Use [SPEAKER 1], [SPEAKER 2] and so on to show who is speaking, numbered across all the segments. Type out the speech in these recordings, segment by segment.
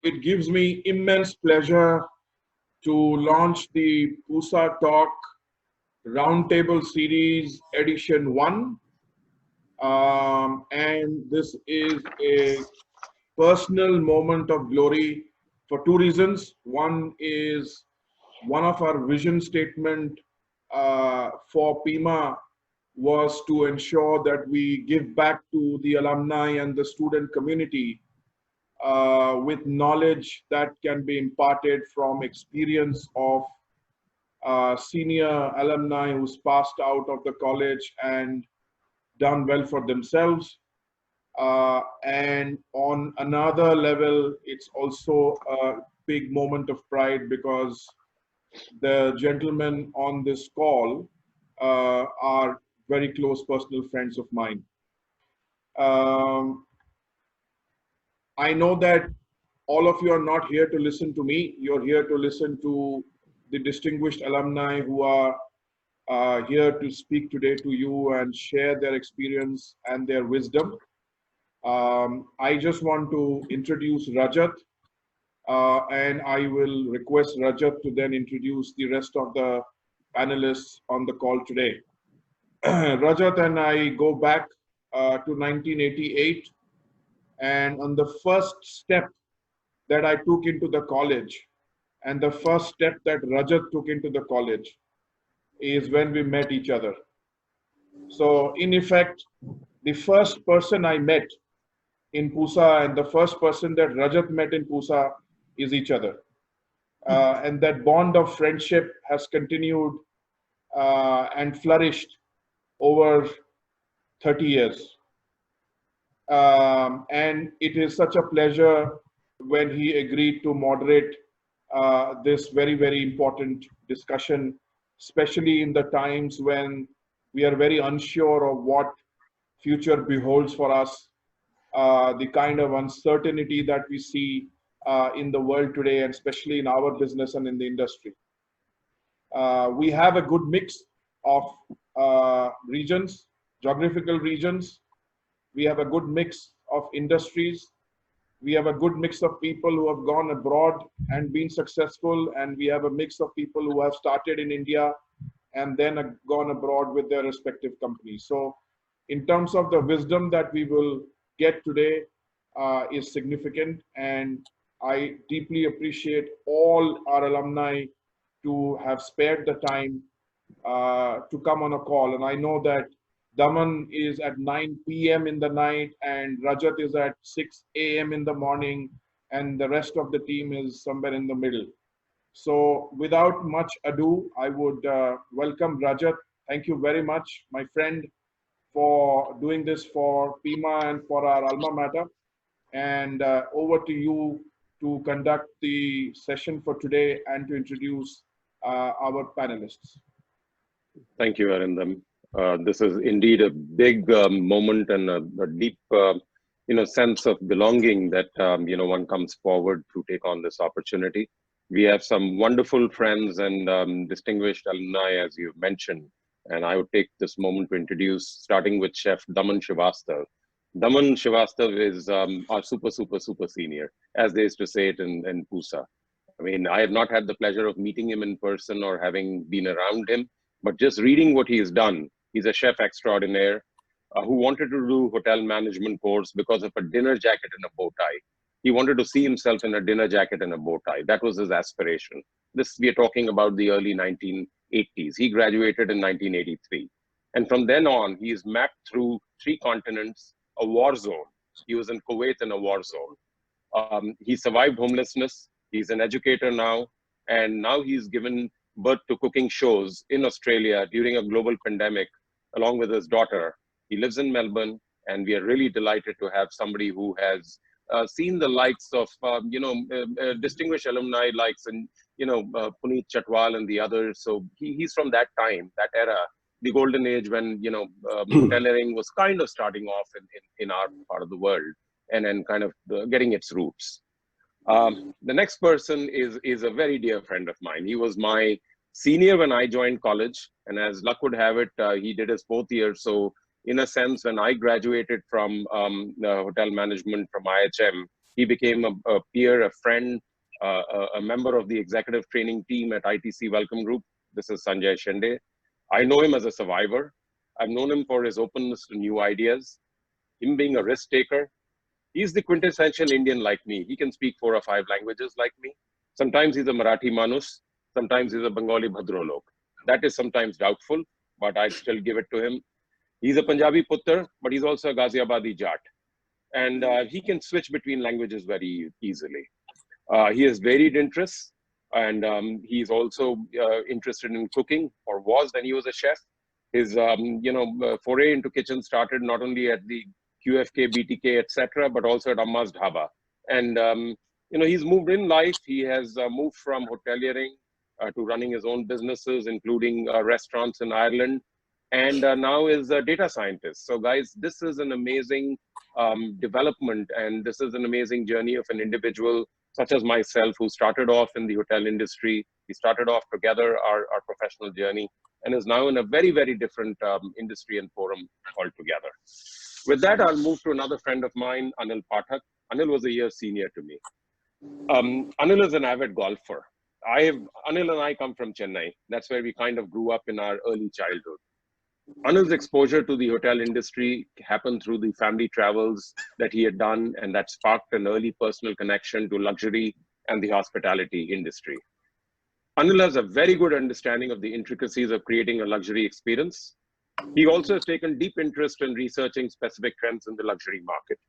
[SPEAKER 1] It gives me immense pleasure to launch the PUSA Talk Roundtable Series Edition 1. And this is a personal moment of glory for two reasons. One is one of our vision statement for PIHMAA was to ensure that we give back to the alumni and the student community with knowledge that can be imparted from experience of senior alumni who's passed out of the college and done well for themselves. And on another level, it's also a big moment of pride because the gentlemen on this call are very close personal friends of mine. I know that all of you are not here to listen to me. You're here to listen to the distinguished alumni who are here to speak today to you and share their experience and their wisdom. I just want to introduce Rajat, and I will request Rajat to then introduce the rest of the panelists on the call today. Rajat and I go back to 1988, and on the first step that I took into the college, and the first step that Rajat took into the college is when we met each other. So in effect, the first person I met in PUSA and the first person that Rajat met in PUSA is each other. And that bond of friendship has continued and flourished over 30 years. And it is such a pleasure when he agreed to moderate this very, very important discussion, especially in the times when we are very unsure of what future beholds for us, the kind of uncertainty that we see in the world today, and especially in our business and in the industry. We have a good mix of regions, geographical regions. We have a good mix of industries. We have a good mix of people who have gone abroad and been successful, and we have a mix of people who have started in India and then gone abroad with their respective companies. So in terms of the wisdom that we will get today is significant, and I deeply appreciate all our alumni to have spared the time to come on a call. And I know that Daman is at 9 p.m. in the night, and Rajat is at 6 a.m. in the morning, and the rest of the team is somewhere in the middle. So without much ado, I would welcome Rajat. Thank you very much, my friend, for doing this for PIHMAA and for our alma mater. And over to you to conduct the session for today and to introduce our panelists.
[SPEAKER 2] Thank you, Arindam. This is indeed a big moment and a deep, sense of belonging that, one comes forward to take on this opportunity. We have some wonderful friends and distinguished alumni, as you've mentioned. And I would take this moment to introduce, starting with Chef Daman Shrivastav. Daman Shrivastav is our super senior, as they used to say it in PUSA. I mean, I have not had the pleasure of meeting him in person or having been around him, but just reading what he has done. He's a chef extraordinaire who wanted to do hotel management course because of a dinner jacket and a bow tie. He wanted to see himself in a dinner jacket and a bow tie. That was his aspiration. This, we are talking about the early 1980s. He graduated in 1983. And from then on, he's mapped through 3 continents, a war zone. He was in Kuwait in a war zone. He survived homelessness. He's an educator now. And now he's given birth to cooking shows in Australia during a global pandemic, along with his daughter. He lives in Melbourne, and we are really delighted to have somebody who has seen the likes of, distinguished alumni likes, and, Puneet Chatwal and the others. So he's from that time, that era, the golden age when, hoteliering was kind of starting off in our part of the world and then kind of getting its roots. The next person is a very dear friend of mine. He was my senior when I joined college, and as luck would have it, he did his 4th year. So in a sense, when I graduated from hotel management from IHM, He became a peer, a friend, a member of the executive training team at ITC Welcome Group. This is Sanjay Shende. I know him as a survivor. I've known him for his openness to new ideas, him being a risk taker. He's the quintessential Indian like me. He can speak 4 or 5 languages like me. Sometimes he's a Marathi Manus, sometimes he's a Bengali Bhadrolok. That is sometimes doubtful, but I'd still give it to him. He's a Punjabi Puttar, but he's also a Ghaziabadi Jat. And he can switch between languages very easily. He has varied interests, and he's also interested in cooking, or was when he was a chef. His foray into kitchen started not only at the QFK, BTK, etc., but also at Amma's Dhaba. And he's moved in life. He has moved from hoteliering to running his own businesses, including restaurants in Ireland, and now is a data scientist. So guys, this is an amazing development, and this is an amazing journey of an individual such as myself, who started off in the hotel industry. We started off together our professional journey, and is now in a very, very different industry and forum altogether. With that, I'll move to another friend of mine, Anil Pathak. Anil was a year senior to me. Anil is an avid golfer. Anil and I come from Chennai. That's where we kind of grew up in our early childhood. Anil's exposure to the hotel industry happened through the family travels that he had done, and that sparked an early personal connection to luxury and the hospitality industry. Anil has a very good understanding of the intricacies of creating a luxury experience. He also has taken deep interest in researching specific trends in the luxury market.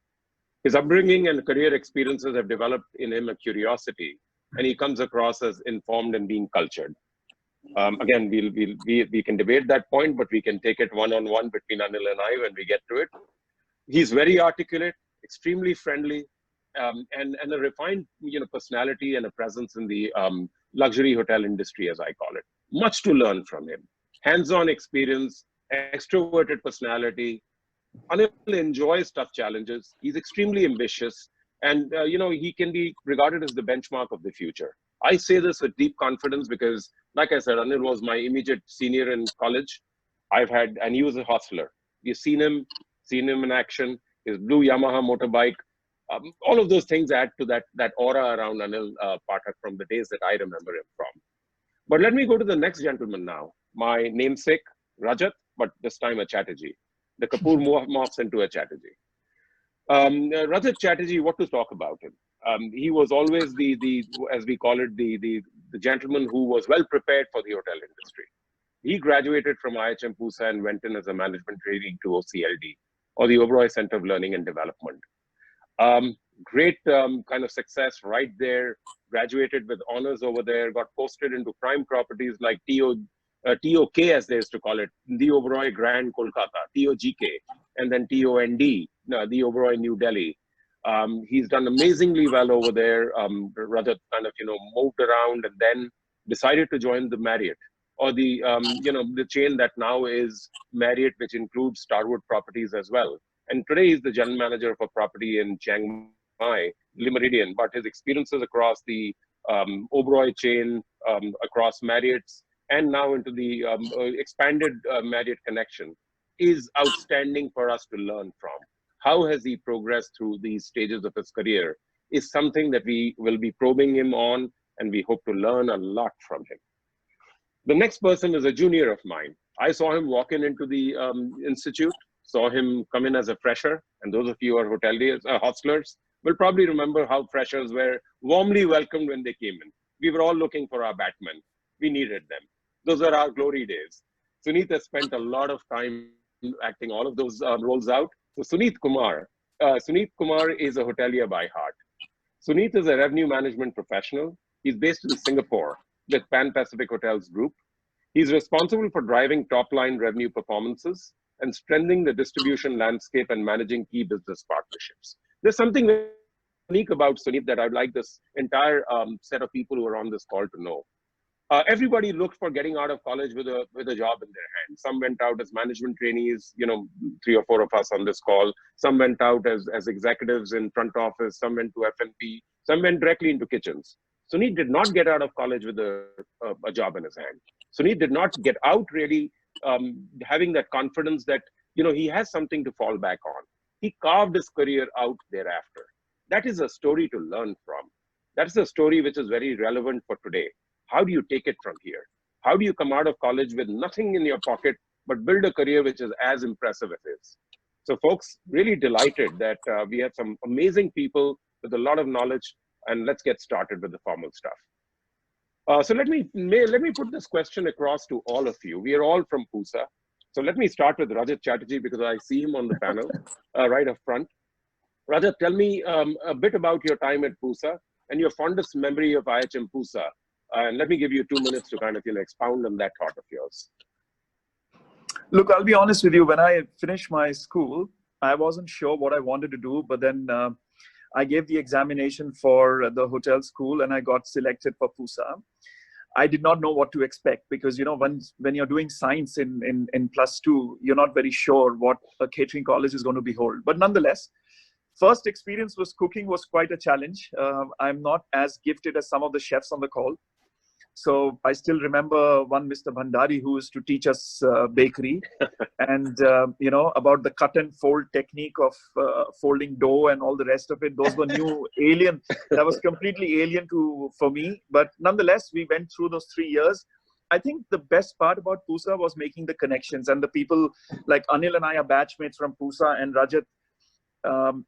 [SPEAKER 2] His upbringing and career experiences have developed in him a curiosity, and he comes across as informed and being cultured. Again, we can debate that point, but we can take it one-on-one between Anil and I when we get to it. He's very articulate, extremely friendly, and a refined personality and a presence in the luxury hotel industry, as I call it. Much to learn from him. Hands-on experience, extroverted personality. Anil enjoys tough challenges. He's extremely ambitious, and he can be regarded as the benchmark of the future. I say this with deep confidence because, like I said, Anil was my immediate senior in college. And he was a hostler. You've seen him in action. His blue Yamaha motorbike. All of those things add to that aura around Anil Pathak from the days that I remember him from. But let me go to the next gentleman now. My namesake, Rajat, but this time a Chatterjee. The Kapoor morphs into a Chatterjee. Rajat Chatterjee, what to talk about him? He was always as we call it, the gentleman who was well prepared for the hotel industry. He graduated from IHM PUSA and went in as a management trainee to OCLD, or the Oberoi Center of Learning and Development. Great kind of success right there, graduated with honors over there, got posted into prime properties like TOK, as they used to call it, the Oberoi Grand Kolkata, TOGK, and then TOND, the Oberoi New Delhi. He's done amazingly well over there. Rajat kind of, moved around and then decided to join the Marriott, or the chain that now is Marriott, which includes Starwood Properties as well. And today he's the general manager of a property in Chiang Mai, Le Méridien. But his experiences across the Oberoi chain, across Marriott's, and now into the expanded Marriott connection is outstanding for us to learn from. How has he progressed through these stages of his career is something that we will be probing him on, and we hope to learn a lot from him. The next person is a junior of mine. I saw him walk into the institute, saw him come in as a fresher, and those of you who are hoteliers, hostlers, will probably remember how freshers were warmly welcomed when they came in. We were all looking for our batmen. We needed them. Those were our glory days. Suneet has spent a lot of time acting all of those roles out. So Suneet Kumar is a hotelier by heart. Suneet is a revenue management professional. He's based in Singapore with Pan Pacific Hotels Group. He's responsible for driving top-line revenue performances and strengthening the distribution landscape and managing key business partnerships. There's something unique about Suneet that I'd like this entire set of people who are on this call to know. Everybody looked for getting out of college with a job in their hand. Some went out as management trainees, 3 or 4 of us on this call. Some went out as executives in front office. Some went to F&P. Some went directly into kitchens. Suneet did not get out of college with a job in his hand. Suneet did not get out really having that confidence that he has something to fall back on. He carved his career out thereafter. that is a story to learn from. That's a story which is very relevant for today. How do you take it from here? How do you come out of college with nothing in your pocket, but build a career which is as impressive as his? So folks, really delighted that we have some amazing people with a lot of knowledge, and let's get started with the formal stuff. So let me put this question across to all of you. We are all from PUSA. So let me start with Rajat Chatterjee, because I see him on the panel right up front. Rajat, tell me a bit about your time at PUSA and your fondest memory of IHM PUSA. And let me give you 2 minutes to kind of expound on that thought of yours.
[SPEAKER 3] Look, I'll be honest with you. When I finished my school, I wasn't sure what I wanted to do, but then I gave the examination for the hotel school and I got selected for PUSA. I did not know what to expect because, you know, when you're doing science in +2, you're not very sure what a catering college is going to behold. But nonetheless, first experience was cooking was quite a challenge. I'm not as gifted as some of the chefs on the call. So I still remember one Mr. Bhandari who used to teach us bakery and, you know, about the cut and fold technique of folding dough and all the rest of it. Those were new, alien. That was completely alien for me. But nonetheless, we went through those 3 years. I think the best part about PUSA was making the connections, and the people like Anil and I are batchmates from PUSA, and Rajat,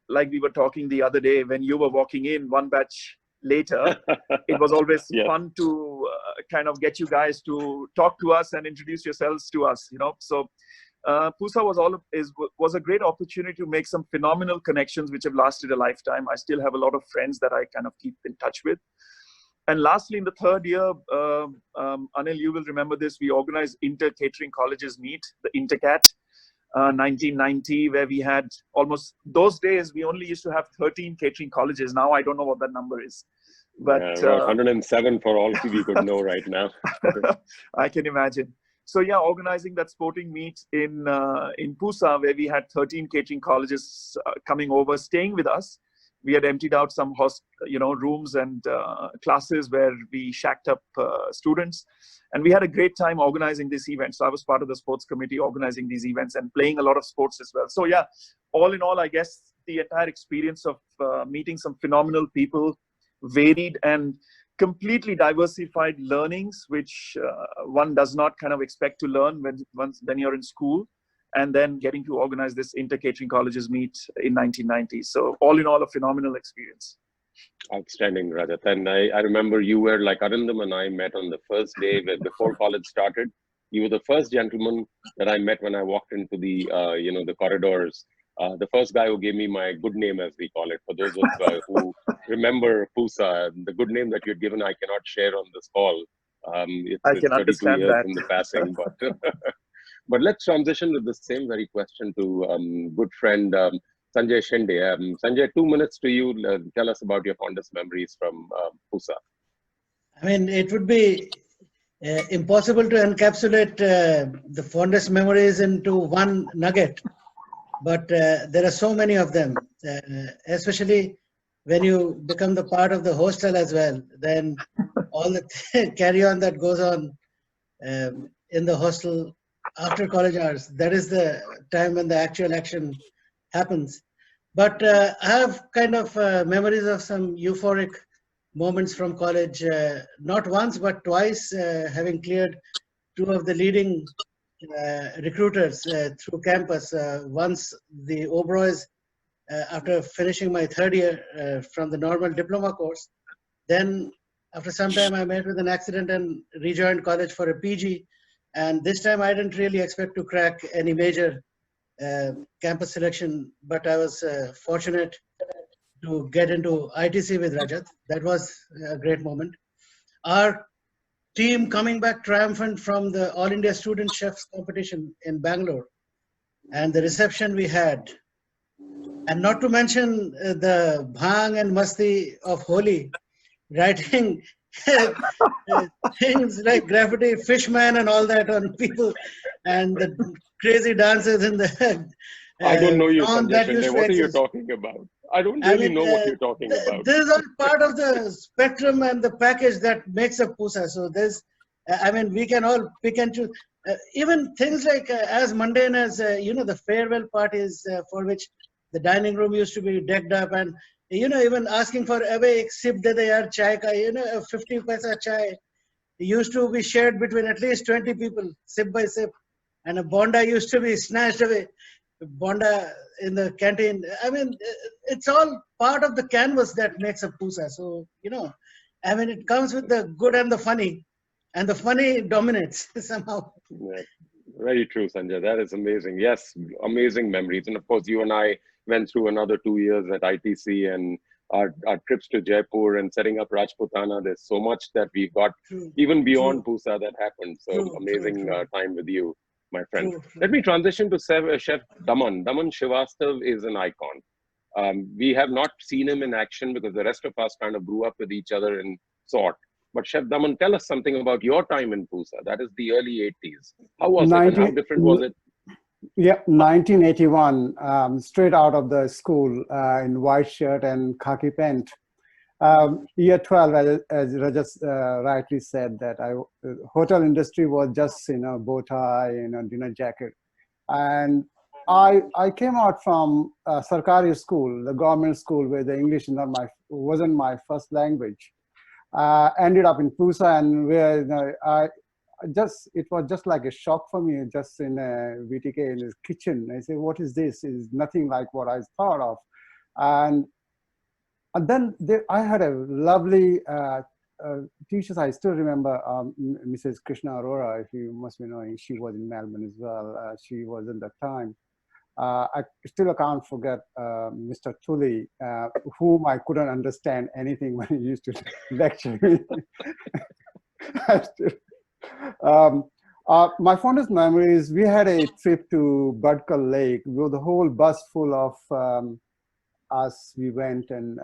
[SPEAKER 3] like we were talking the other day, when you were walking in one batch later, it was always fun to kind of get you guys to talk to us and introduce yourselves to us, you know. So PUSA was a great opportunity to make some phenomenal connections which have lasted a lifetime. I still have a lot of friends that I kind of keep in touch with. And lastly, in the third year, Anil, you will remember this, we organized Inter-Catering Colleges Meet, the InterCat, 1990, where we had almost, those days, we only used to have 13 catering colleges. Now, I don't know what that number is. But
[SPEAKER 2] about 107 for all we could know right now.
[SPEAKER 3] I can imagine. So yeah, organizing that sporting meet in PUSA, where we had 13 catering colleges coming over, staying with us. We had emptied out some rooms and classes where we shacked up students. And we had a great time organizing this event. So I was part of the sports committee organizing these events and playing a lot of sports as well. So yeah, all in all, I guess the entire experience of meeting some phenomenal people, varied and completely diversified learnings, which one does not kind of expect to learn when you're in school, and then getting to organize this Inter-Catering Colleges Meet in 1990. So all in all, a phenomenal experience.
[SPEAKER 2] Outstanding, Rajat. And I remember you were like Arindam and I met on the first day before college started. You were the first gentleman that I met when I walked into the the corridors. The first guy who gave me my good name, as we call it, for those of who remember PUSA, the good name that you'd given, I cannot share on this call.
[SPEAKER 3] I can understand that.
[SPEAKER 2] in the passing, but let's transition with the same very question to good friend Sanjay Shende. Sanjay, 2 minutes to you. Tell us about your fondest memories from PUSA.
[SPEAKER 4] I mean, it would be impossible to encapsulate the fondest memories into one nugget, but there are so many of them, especially when you become the part of the hostel as well. Then all the carry on that goes on in the hostel after college hours, that is the time when the actual action happens. But I have kind of memories of some euphoric moments from college, not once, but twice, having cleared two of the leading recruiters through campus. Once the Oberois, after finishing my third year from the normal diploma course. Then after some time I met with an accident and rejoined college for a PG. And this time I didn't really expect to crack any major campus selection, but I was fortunate to get into ITC with Rajat. That was a great moment. Our team coming back triumphant from the All India Student Chefs competition in Bangalore, and the reception we had, and not to mention the bhang and masti of Holi, writing things like graffiti, fishman and all that on people, and the crazy dances in the
[SPEAKER 2] I don't know you, Sanjay Shende. What are you talking about? I don't really know what you're talking about.
[SPEAKER 4] This is all part of the spectrum and the package that makes up PUSA. So there's, I mean, we can all pick and choose. Even things like as mundane as, the farewell parties for which the dining room used to be decked up, and even asking for away sip de yaar chai ka, 50 paisa chai used to be shared between at least 20 people, sip by sip. And a bonda used to be snatched away. Bonda in the canteen. I mean, it's all part of the canvas that makes a PUSA. So, it comes with the good and the funny dominates somehow.
[SPEAKER 2] Yeah. Very true, Sanjay. That is amazing. Yes, amazing memories. And of course, you and I went through another 2 years at ITC and our trips to Jaipur and setting up Rajputana. There's so much that we got even beyond PUSA that happened. So amazing time with you, my friend. Let me transition to Chef Daman. Daman Shrivastav is an icon. We have not seen him in action because the rest of us kind of grew up with each other and sort. But Chef Daman, tell us something about your time in PUSA. That is the early 80s. How was it and how different was it?
[SPEAKER 5] Yeah, 1981, straight out of the school in white shirt and khaki pant. Year 12, as Rajat rightly said, that hotel industry was just, bow tie, dinner jacket. And I came out from Sarkari school, the government school, where the English wasn't my first language. Ended up in PUSA, and where it was just like a shock for me, just in VTK in his kitchen. I said, what is this? It's nothing like what I thought of. And then I had a lovely teachers. I still remember Mrs. Krishna Arora, if you must be knowing, she was in Melbourne as well. She was in that time. I can't forget Mr. Tully, whom I couldn't understand anything when he used to lecture me. My fondest memories, we had a trip to Budkal Lake. The whole bus full of us, we went, and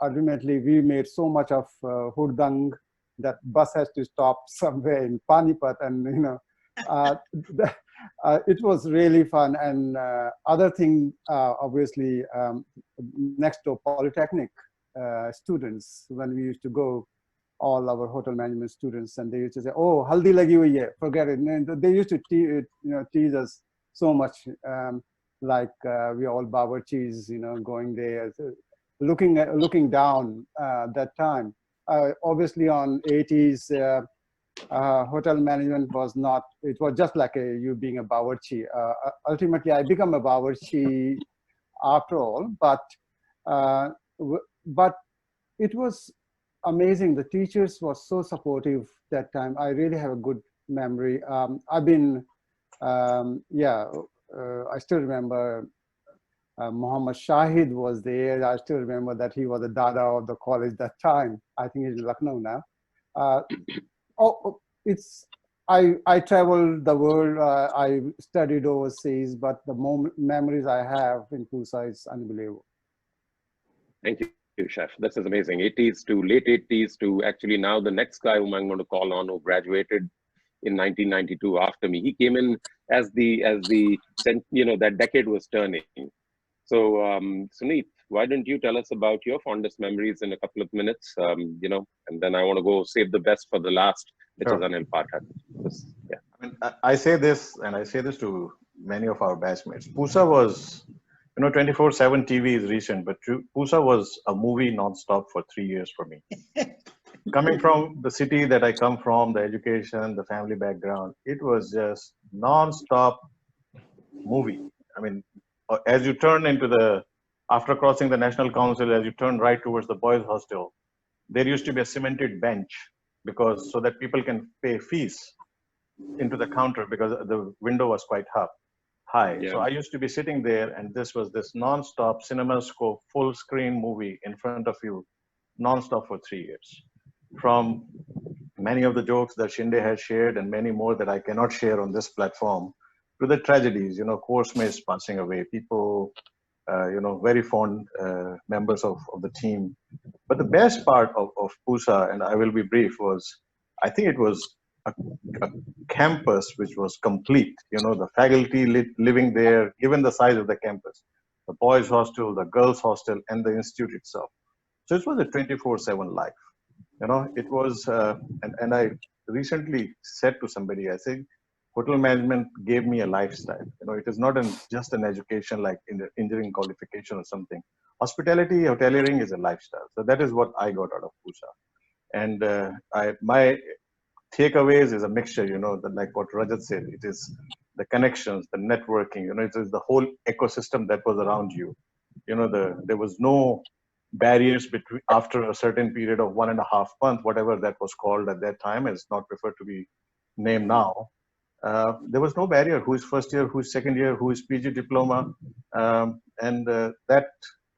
[SPEAKER 5] ultimately we made so much of hurdang that bus has to stop somewhere in Panipat, and it was really fun. And other thing, obviously, next to Polytechnic students, when we used to go, all our hotel management students, and they used to say, "Oh, haldi lagi hui hai, forget it." And they used to tease us so much, like we all bawarchis, going there, looking down that time. Obviously, on 80s. Hotel management was not, it was just like you being a bawarchi. Ultimately, I become a bawarchi after all, but it was amazing. The teachers were so supportive that time. I really have a good memory. I've been, I still remember Muhammad Shahid was there. I still remember that he was the dada of the college that time. I think he's in Lucknow now. I traveled the world. I studied overseas, but the memories I have in PUSA is unbelievable.
[SPEAKER 2] Thank you, Chef. This is amazing. 80s to late 80s to actually now the next guy whom I'm going to call on, who graduated in 1992 after me. He came in as that decade was turning. So Suneet, why don't you tell us about your fondest memories in a couple of minutes, and then I want to go save the best for the last, which is Anil Pathak. Yeah.
[SPEAKER 6] I mean, I say this, and I say this to many of our batchmates. PUSA was, 24/7 TV is recent, but PUSA was a movie nonstop for 3 years for me. Coming from the city that I come from, the education, the family background, it was just nonstop movie. I mean, as you turn after crossing the National Council, as you turn right towards the boys' hostel, there used to be a cemented bench so that people can pay fees into the counter because the window was quite high. Yeah. So I used to be sitting there, and this was this non-stop CinemaScope full screen movie in front of you, non-stop for 3 years. From many of the jokes that Shinde has shared and many more that I cannot share on this platform, to the tragedies, course mates passing away, people, very fond members of the team. But the best part of PUSA, and I will be brief, I think it was a campus which was complete. The faculty living there, given the size of the campus, the boys' hostel, the girls' hostel, and the institute itself. So it was a 24/7 life. It was, and I recently said to somebody, I think, hotel management gave me a lifestyle. You know, it is not just an education like in the engineering qualification or something. Hospitality, hoteliering is a lifestyle. So that is what I got out of PUSA. And my takeaways is a mixture, you know, like what Rajat said, it is the connections, the networking, you know, it is the whole ecosystem that was around you. You know, there was no barriers between after a certain period of 1.5 months, whatever that was called at that time, is not preferred to be named now. There was no barrier. Who is first year? Who is second year? Who is PG diploma? That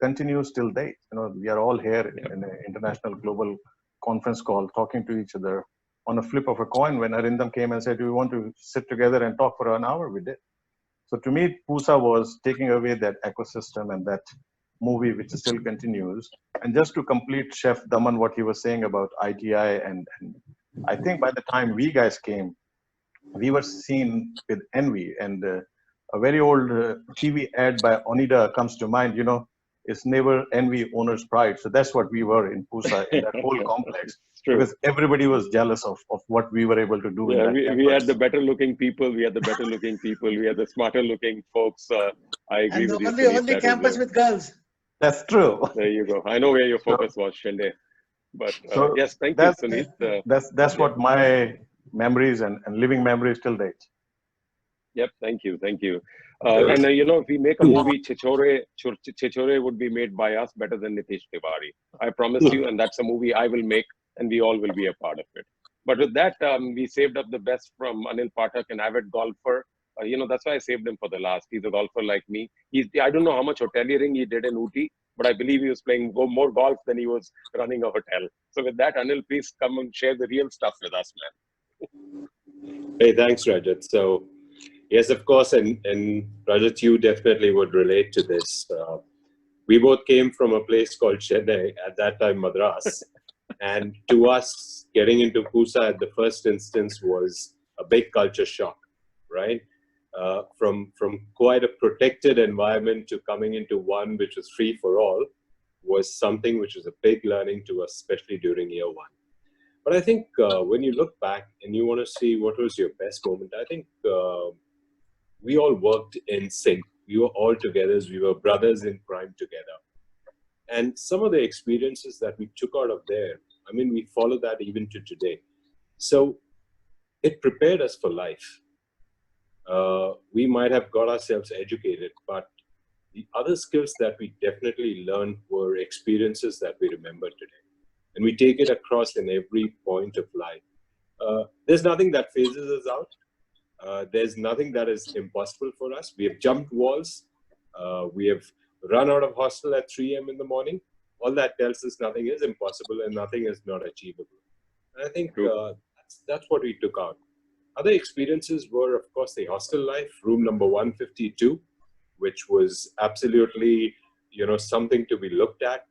[SPEAKER 6] continues till date. You know, we are all here in an international global conference call, talking to each other on a flip of a coin. When Arindam came and said, "Do we want to sit together and talk for an hour?" We did. So to me, PUSA was taking away that ecosystem and that movie, which still continues. And just to complete Chef Daman, what he was saying about ITI, and I think by the time we guys came, we were seen with envy. And a very old TV ad by Onida comes to mind, you know, it's never envy, owner's pride. So that's what we were in PUSA, in that whole complex. Because everybody was jealous of what we were able to do.
[SPEAKER 2] Yeah, we had the better looking people, we had the better looking people, we had the smarter looking folks. I agree with you.
[SPEAKER 4] And the only campus with girls.
[SPEAKER 6] That's true.
[SPEAKER 2] There you go. I know where your focus was, Shende. But yes, thank you, Suneet.
[SPEAKER 6] That's what my memories and living memories till date.
[SPEAKER 2] Yep, thank you. And you know, if we make a movie, Chichore would be made by us better than Nitish Tiwari. I promise you, and that's a movie I will make, and we all will be a part of it. But with that, we saved up the best from Anil Pathak, an avid golfer. You know, that's why I saved him for the last. He's a golfer like me. I don't know how much hoteliering he did in Ooty, but I believe he was playing more golf than he was running a hotel. So with that, Anil, please come and share the real stuff with us, man.
[SPEAKER 7] Hey, thanks, Rajat. So, yes, of course, and Rajat, you definitely would relate to this. We both came from a place called Chennai, at that time Madras. And to us, getting into PUSA at the first instance was a big culture shock, right? From quite a protected environment to coming into one which was free for all was something which was a big learning to us, especially during year one. But I think when you look back and you want to see what was your best moment, I think we all worked in sync. We were all together. We were brothers in crime together. And some of the experiences that we took out of there, I mean, we follow that even to today. So it prepared us for life. We might have got ourselves educated, but the other skills that we definitely learned were experiences that we remember today. And we take it across in every point of life. There's nothing that phases us out. There's nothing that is impossible for us. We have jumped walls. We have run out of hostel at 3 a.m. in the morning. All that tells us nothing is impossible and nothing is not achievable. And I think that's what we took out. Other experiences were, of course, the hostel life, room number 152, which was absolutely, you know, something to be looked at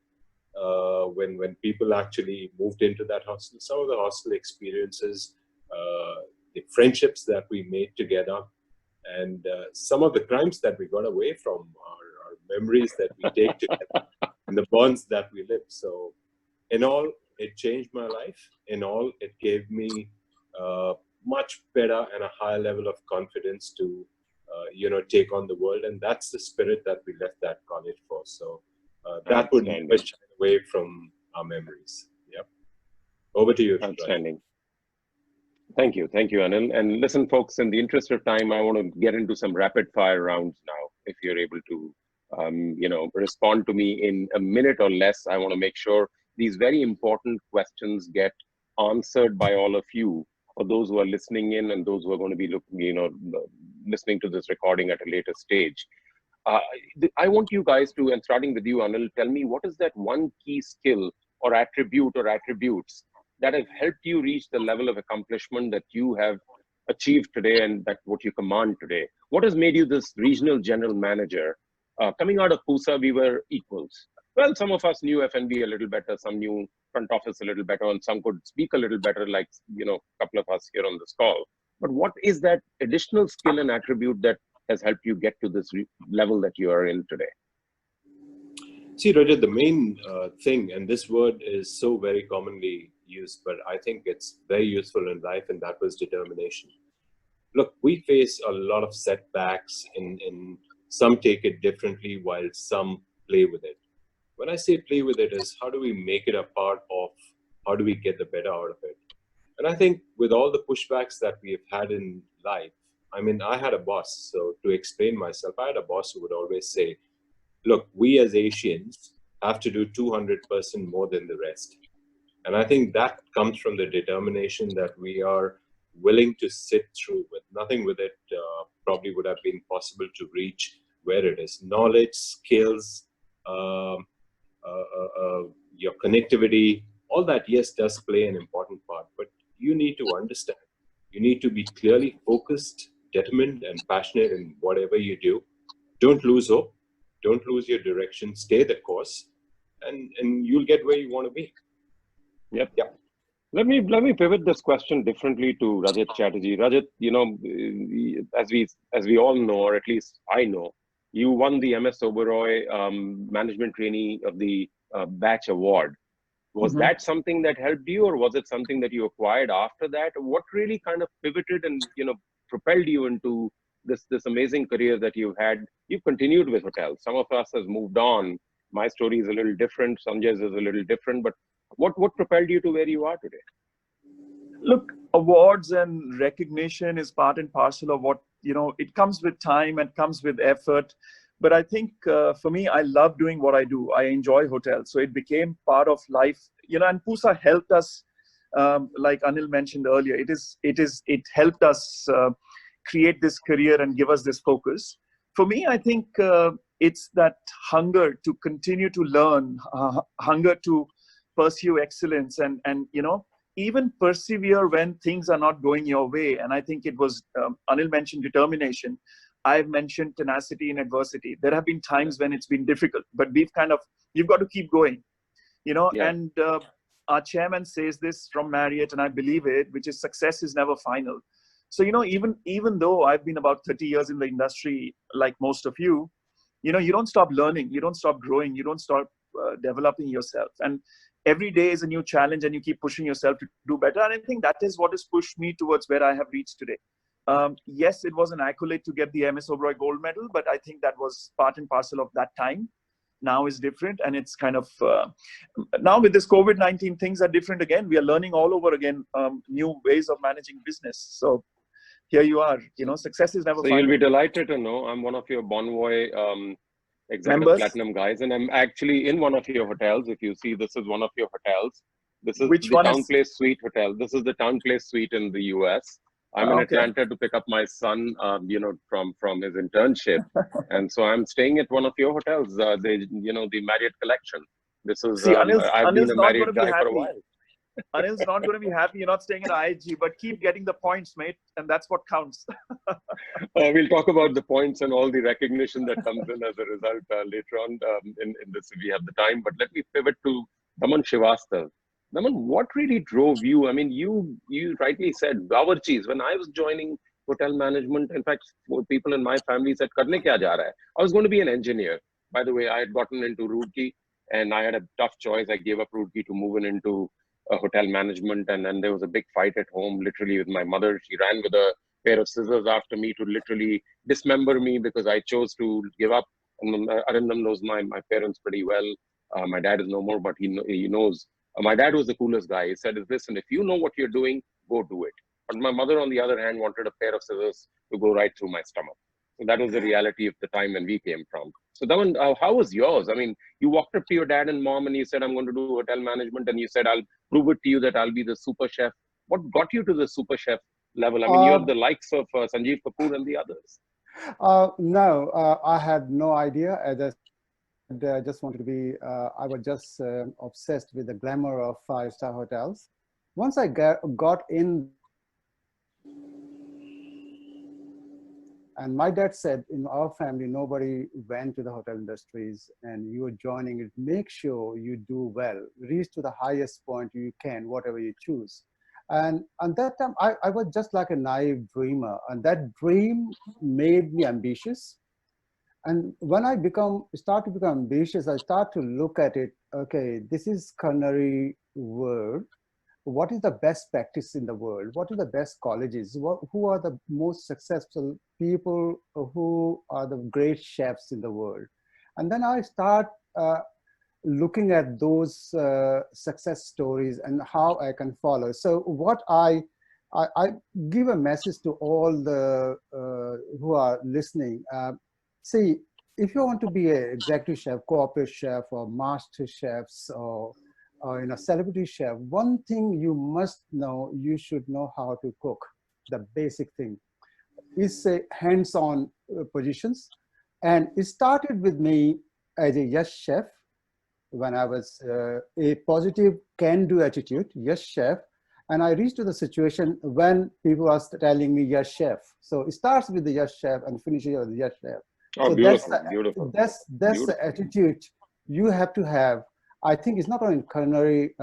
[SPEAKER 7] when people actually moved into that hostel. Some of the hostel experiences, the friendships that we made together, and some of the crimes that we got away from, our memories that we take together, and the bonds that we live. So in all, it changed my life. In all, it gave me much better and a higher level of confidence to, you know, take on the world. And that's the spirit that we left that college for. So that would never shine away from our memories. Yep. Over to you.
[SPEAKER 2] Outstanding. Thank you, Anil. And listen, folks, in the interest of time, I want to get into some rapid fire rounds now. If you're able to, you know, respond to me in a minute or less, I want to make sure these very important questions get answered by all of you, for those who are listening in and those who are going to be looking, you know, listening to this recording at a later stage. I want you guys to, and starting with you, Anil, tell me what is that one key skill or attribute or attributes that have helped you reach the level of accomplishment that you have achieved today and that what you command today? What has made you this regional general manager? Coming out of PUSA, we were equals. Well, some of us knew F&B a little better, some knew front office a little better, and some could speak a little better, like, you know, a couple of us here on this call. But what is that additional skill and attribute that has helped you get to this level that you are in today?
[SPEAKER 7] See, Rajat, the main thing, and this word is so very commonly used, but I think it's very useful in life, and that was determination. look, we face a lot of setbacks in some take it differently while some play with it. When I say play with it is how do we make it a part of how do we get the better out of it? And I think with all the pushbacks that we have had in life, I mean, I had a boss. So to explain myself, I had a boss who would always say, look, we as Asians have to do 200% more than the rest. And I think that comes from the determination that we are willing to sit through with. Nothing with it probably would have been possible to reach where it is. Knowledge, skills, um your connectivity, all that, yes, does play an important part. But you need to understand, you need to be clearly focused, determined, and passionate in whatever you do. Don't lose hope. Don't lose your direction. Stay the course, and you'll get where you want to be.
[SPEAKER 2] Yep.
[SPEAKER 7] Yeah.
[SPEAKER 2] Let me pivot this question differently to Rajat Chatterjee. Rajat, you know, as we all know, or at least I know, you won the MS Oberoi Management Trainee of the Batch Award. Was that something that helped you, or was it something that you acquired after that? What really kind of pivoted and, you know, propelled you into this amazing career that you've had? You've continued with hotels. Some of us has moved on. My story is a little different. Sanjay's is a little different. But what propelled you to where you are today?
[SPEAKER 3] Look, awards and recognition is part and parcel of what, you know, it comes with time and comes with effort. But I think for me, I love doing what I do. I enjoy hotels. So it became part of life, you know, and PUSA helped us, like Anil mentioned earlier, it helped us create this career and give us this focus. For me, I think it's that hunger to continue to learn, hunger to pursue excellence and you know, even persevere when things are not going your way. And I think it was, Anil mentioned determination. I've mentioned tenacity in adversity. There have been times when it's been difficult, but you've got to keep going, you know, and our chairman says this from Marriott, and I believe it, which is success is never final. So, you know, even though I've been about 30 years in the industry, like most of you, you know, you don't stop learning, you don't stop growing, you don't stop developing yourself. And every day is a new challenge, and you keep pushing yourself to do better. And I think that is what has pushed me towards where I have reached today. Yes, it was an accolade to get the MS Oberoi gold medal, but I think that was part and parcel of that time. Now is different, and it's kind of, now with this COVID-19, things are different again. We are learning all over again, new ways of managing business. So here you are, you know, success is never
[SPEAKER 2] So
[SPEAKER 3] final.
[SPEAKER 2] you'll be delighted to know I'm one of your Bonvoy Executive
[SPEAKER 3] Members?
[SPEAKER 2] Platinum guys, and I'm actually in one of your hotels. If you see, this is one of your hotels. This is
[SPEAKER 3] Which
[SPEAKER 2] the
[SPEAKER 3] one
[SPEAKER 2] Town
[SPEAKER 3] is-
[SPEAKER 2] Place Suite Hotel. This is the Town Place Suite in the US. I'm in
[SPEAKER 3] Okay.
[SPEAKER 2] Atlanta to pick up my son, you know, from his internship, and so I'm staying at one of your hotels. You know, the Marriott Collection. This is
[SPEAKER 3] See,
[SPEAKER 2] I've been
[SPEAKER 3] Anil's
[SPEAKER 2] a
[SPEAKER 3] not going
[SPEAKER 2] Marriott
[SPEAKER 3] to be
[SPEAKER 2] guy for a
[SPEAKER 3] happy.
[SPEAKER 2] while.
[SPEAKER 3] Anil's not going to be happy you're not staying at IHG, but keep getting the points, mate, and that's what counts.
[SPEAKER 2] We'll talk about the points and all the recognition that comes in as a result later on in this if we have the time. But let me pivot to Daman Shrivastav. Daman, what really drove you? I mean, you rightly said, Bawarchis. When I was joining hotel management, in fact, people in my family said, Karne kya ja raha hai? I was going to be an engineer. By the way, I had gotten into Roorkee, and I had a tough choice. I gave up Roorkee to move into hotel management, and then there was a big fight at home, literally, with my mother. She ran with a pair of scissors after me to literally dismember me because I chose to give up. And Arindam knows my parents pretty well. My dad is no more, but he knows. My dad was the coolest guy. He said, listen, if you know what you're doing, go do it. But my mother, on the other hand, wanted a pair of scissors to go right through my stomach. So that was the reality of the time when we came from. So Daman, how was yours? I mean, you walked up to your dad and mom and you said, I'm going to do hotel management. And you said, I'll prove it to you that I'll be the super chef. What got you to the super chef level? I mean, you're the likes of Sanjay Kapoor and the others.
[SPEAKER 5] No, I had no idea. As I just wanted to be, I was just obsessed with the glamour of five-star hotels. Once I got in, and my dad said, in our family, nobody went to the hotel industries, and you are joining it. Make sure you do well, reach to the highest point you can, whatever you choose. And at that time, I was just like a naive dreamer, and that dream made me ambitious. And when I start to become ambitious, I start to look at it, okay, this is culinary world. what is the best practice in the world? What are the best colleges? Who are the most successful people? Who are the great chefs in the world? And then I start looking at those success stories and how I can follow. So what I give a message to all the who are listening. See, if you want to be an executive chef, corporate chef, or master chefs, or celebrity chef, one thing you must know, you should know how to cook. The basic thing is hands-on positions. And it started with me as a yes chef, when I was a positive can-do attitude, yes chef. And I reached to the situation when people are telling me yes chef. So it starts with the yes chef and finishes with the yes chef.
[SPEAKER 2] Oh,
[SPEAKER 5] So
[SPEAKER 2] beautiful, beautiful.
[SPEAKER 5] That's
[SPEAKER 2] Beautiful.
[SPEAKER 5] the attitude you have to have. I think it's not only culinary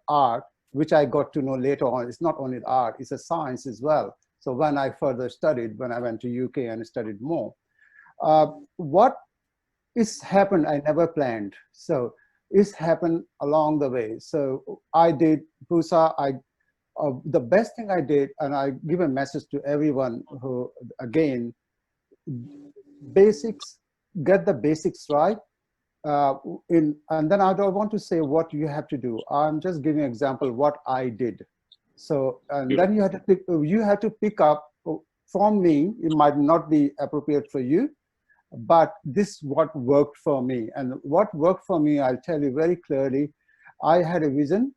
[SPEAKER 5] art, which I got to know later on. It's not only art, it's a science as well. So when I further studied, when I went to UK and studied more, what is happened, I never planned. So it's happened along the way. So I did PUSA. The best thing I did, and I give a message to everyone who, again, basics, get the basics right. And then I don't want to say what you have to do. I'm just giving an example what I did. So, and then you have to pick up from me. It might not be appropriate for you, but this is what worked for me. And what worked for me, I'll tell you very clearly. I had a vision,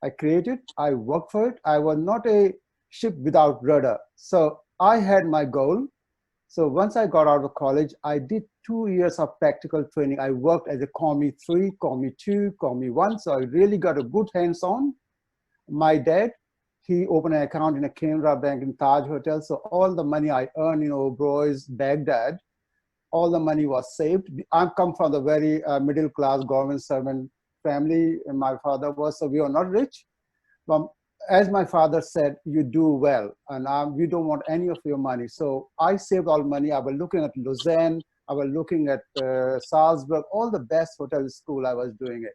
[SPEAKER 5] I created, I worked for it. I was not a ship without rudder. So I had my goal. So once I got out of college, I did 2 years of practical training. I worked as a Commie 3, Commie 2, Commie 1. So I really got a good hands-on. My dad, he opened an account in a Canara Bank in Taj Hotel. So all the money I earned in Oberoi, Baghdad, all the money was saved. I come from the very middle-class government servant family, and my father was, so we are not rich. But as my father said, you do well, and we don't want any of your money. So I saved all money. I was looking at Lausanne, I was looking at Salzburg, all the best hotel school I was doing it.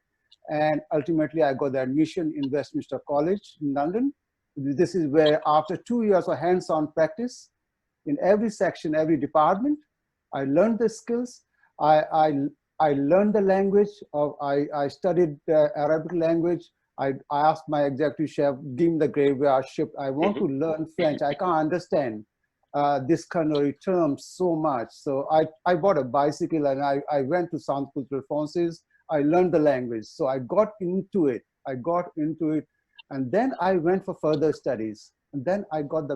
[SPEAKER 5] And ultimately I got the admission in Westminster College in London. This is where after 2 years of hands-on practice in every section, every department, I learned the skills. I learned the language. I studied Arabic language. I asked my executive chef, give me the graveyard shift. I want to learn French. I can't understand this culinary terms so much. So I bought a bicycle and I went to Centre Culturel Français. I learned the language. So I got into it. And then I went for further studies. And then I got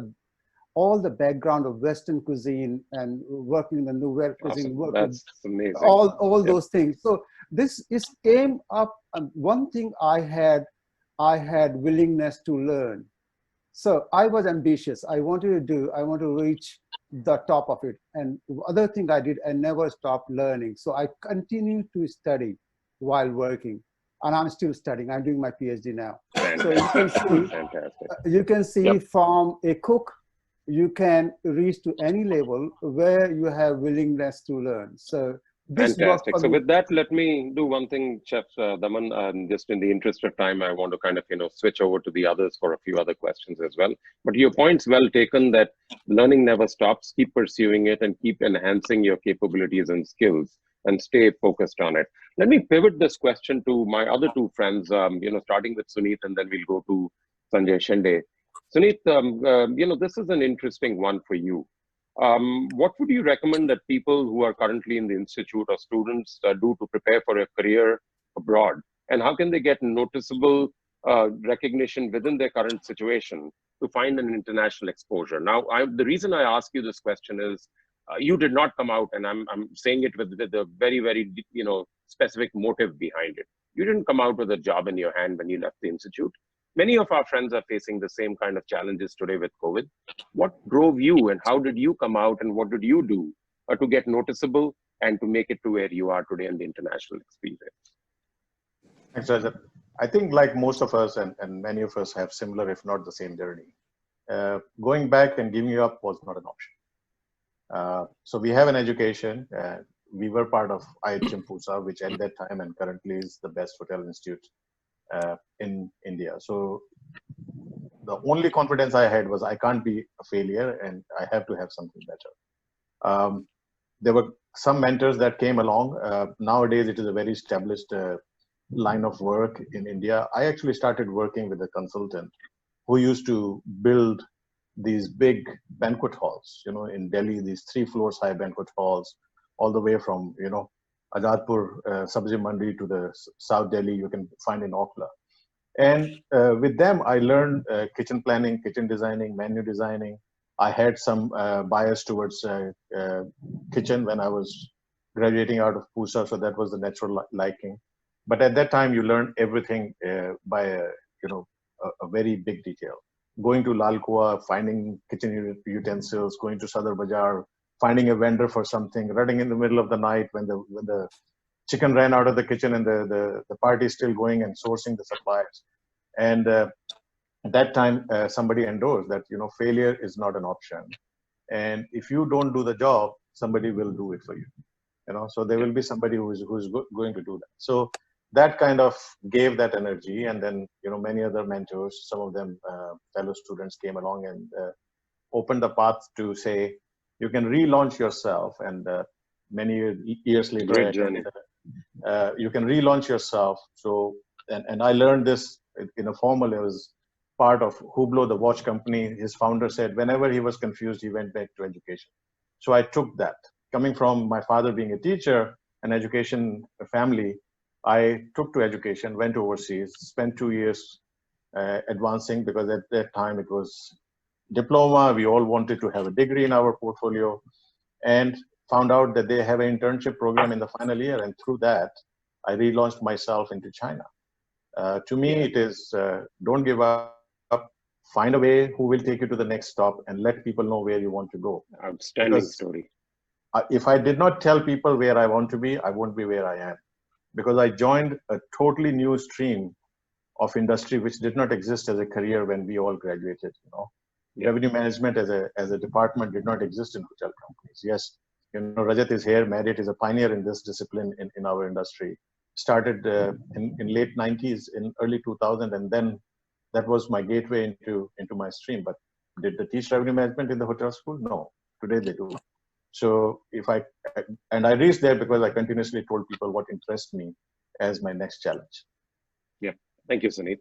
[SPEAKER 5] all the background of Western cuisine and working in the Nouvelle cuisine.
[SPEAKER 2] Awesome. That's amazing.
[SPEAKER 5] All those things. So this came up, and one thing I had willingness to learn. So I was ambitious. I wanted to reach the top of it. And the other thing I did, I never stopped learning. So I continued to study while working. And I'm still studying. I'm doing my PhD now. So you can see from a cook, you can reach to any level where you have willingness to learn. So this
[SPEAKER 2] fantastic. So with that, let me do one thing, Chef Daman, just in the interest of time, I want to kind of, switch over to the others for a few other questions as well. But your point's well taken that learning never stops. Keep pursuing it and keep enhancing your capabilities and skills and stay focused on it. Let me pivot this question to my other two friends, starting with Suneet, and then we'll go to Sanjay Shende. Suneet, this is an interesting one for you. What would you recommend that people who are currently in the institute or students do to prepare for a career abroad? And how can they get noticeable recognition within their current situation to find an international exposure? Now, the reason I ask you this question is you did not come out, and I'm saying it with a very, very, specific motive behind it. You didn't come out with a job in your hand when you left the institute. Many of our friends are facing the same kind of challenges today with COVID. What drove you and how did you come out and what did you do to get noticeable and to make it to where you are today in the international experience?
[SPEAKER 6] Thanks, Rajat. I think like most of us and many of us have similar, if not the same journey. Going back and giving up was not an option. So we have an education. We were part of PIHMAA, which at that time and currently is the best hotel institute in India. So the only confidence I had was I can't be a failure and I have to have something better. There were some mentors that came along. Nowadays, it is a very established line of work in India. I actually started working with a consultant who used to build these big banquet halls, in Delhi, these 3 floors high banquet halls, all the way from, Ajadpur, Sabzi Mandi to the South Delhi, you can find in Okla. And with them, I learned kitchen planning, kitchen designing, menu designing. I had some bias towards kitchen when I was graduating out of PUSA, so that was the natural liking. But at that time, you learn everything by a very big detail. Going to Lal Kuwa, finding kitchen utensils, going to Sadar Bazaar, finding a vendor for something, running in the middle of the night when the chicken ran out of the kitchen and the party is still going, and sourcing the suppliers. And at that time, somebody endorsed that failure is not an option, and if you don't do the job, somebody will do it for you. So there will be somebody who's going to do that. So that kind of gave that energy, and then many other mentors, some of them fellow students, came along and opened the path to say you can relaunch yourself. And many years later,
[SPEAKER 2] Great journey.
[SPEAKER 6] You can relaunch yourself. So and I learned this in a formal. It was part of Hublot, the watch company. His founder said whenever he was confused, he went back to education. So I took that. Coming from my father being a teacher, an education family, I took to education, went overseas, spent 2 years advancing, because at that time it was diploma. We all wanted to have a degree in our portfolio, and found out that they have an internship program in the final year. And through that, I relaunched myself into China. To me, it is don't give up, find a way who will take you to the next stop, and let people know where you want to go.
[SPEAKER 2] Outstanding story.
[SPEAKER 6] If I did not tell people where I want to be, I won't be where I am. Because I joined a totally new stream of industry which did not exist as a career when we all graduated. Revenue management as a department did not exist in hotel companies. Yes, Rajat is here. Marriott is a pioneer in this discipline in our industry. Started in late 90s, in early 2000, and then that was my gateway into my stream. But did they teach revenue management in the hotel school? No. Today they do. So I reached there because I continuously told people what interests me as my next challenge.
[SPEAKER 2] Yeah, thank you, Suneet.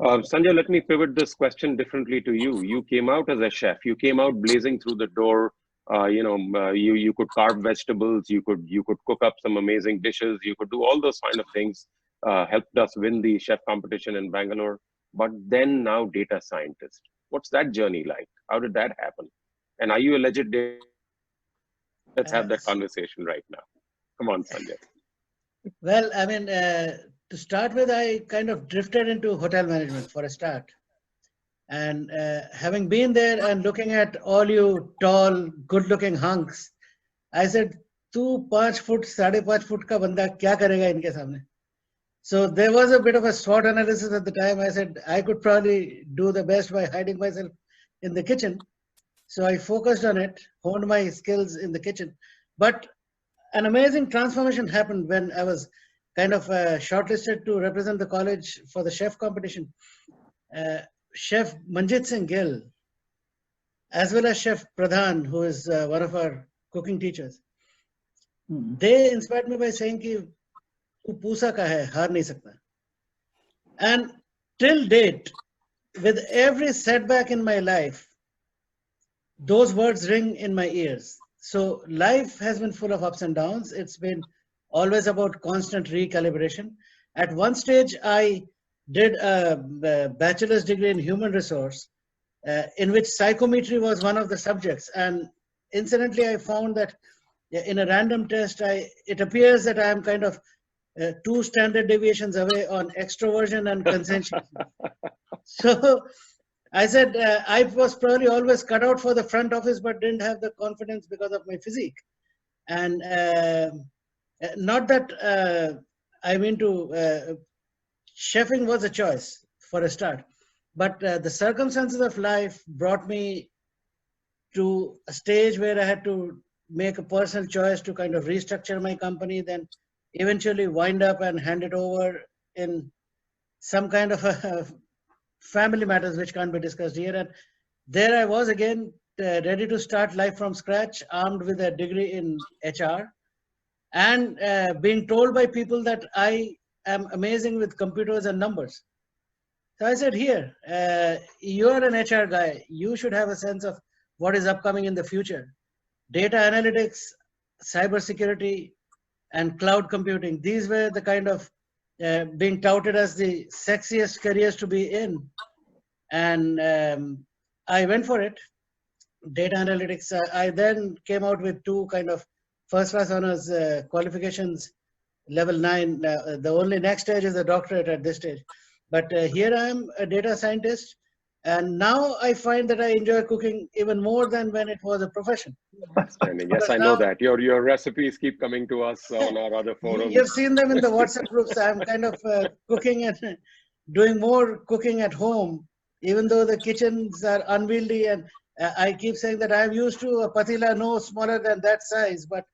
[SPEAKER 2] Sanjay, let me pivot this question differently to you. You came out as a chef. You came out blazing through the door. You could carve vegetables. You could cook up some amazing dishes. You could do all those kind of things. Helped us win the chef competition in Bangalore. But then now data scientist. What's that journey like? How did that happen? And are you a legit data? Let's have that conversation right now. Come on, Sanjay.
[SPEAKER 4] Well, I mean, to start with, I kind of drifted into hotel management for a start. And having been there and looking at all you tall, good-looking hunks, I said, "Tu 5 foot, 5.5 foot ka banda kya karega inke samne?" So there was a bit of a SWOT analysis at the time. I said I could probably do the best by hiding myself in the kitchen. So I focused on it, honed my skills in the kitchen. But an amazing transformation happened when I was kind of shortlisted to represent the college for the chef competition. Chef Manjit Singh Gill, as well as Chef Pradhan, who is one of our cooking teachers, they inspired me by saying कि तू पूसा का है, हार नहीं सकता. And till date, with every setback in my life, those words ring in my ears. So life has been full of ups and downs. It's been always about constant recalibration. At one stage, I did a bachelor's degree in human resource, in which psychometry was one of the subjects. And incidentally, I found that in a random test, it appears that I am kind of 2 standard deviations away on extroversion and conscientiousness. So I said I was probably always cut out for the front office, but didn't have the confidence because of my physique. And not that I mean to, chefing was a choice for a start, but the circumstances of life brought me to a stage where I had to make a personal choice to kind of restructure my company, then eventually wind up and hand it over in some kind of a family matters which can't be discussed here. And there I was again, ready to start life from scratch, armed with a degree in HR, and being told by people that I am amazing with computers and numbers. So I said, here, you're an HR guy. You should have a sense of what is upcoming in the future. Data analytics, cybersecurity, and cloud computing. These were the kind of being touted as the sexiest careers to be in. And I went for it. Data analytics. I then came out with 2 kind of first-class honors qualifications, level 9. The only next stage is the doctorate at this stage. But here I am, a data scientist, and now I find that I enjoy cooking even more than when it was a profession.
[SPEAKER 2] Yes, I know that. Your recipes keep coming to us on our other forums.
[SPEAKER 4] You've seen them in the WhatsApp groups. I'm kind of cooking and doing more cooking at home, even though the kitchens are unwieldy. And I keep saying that I'm used to a patila no smaller than that size. But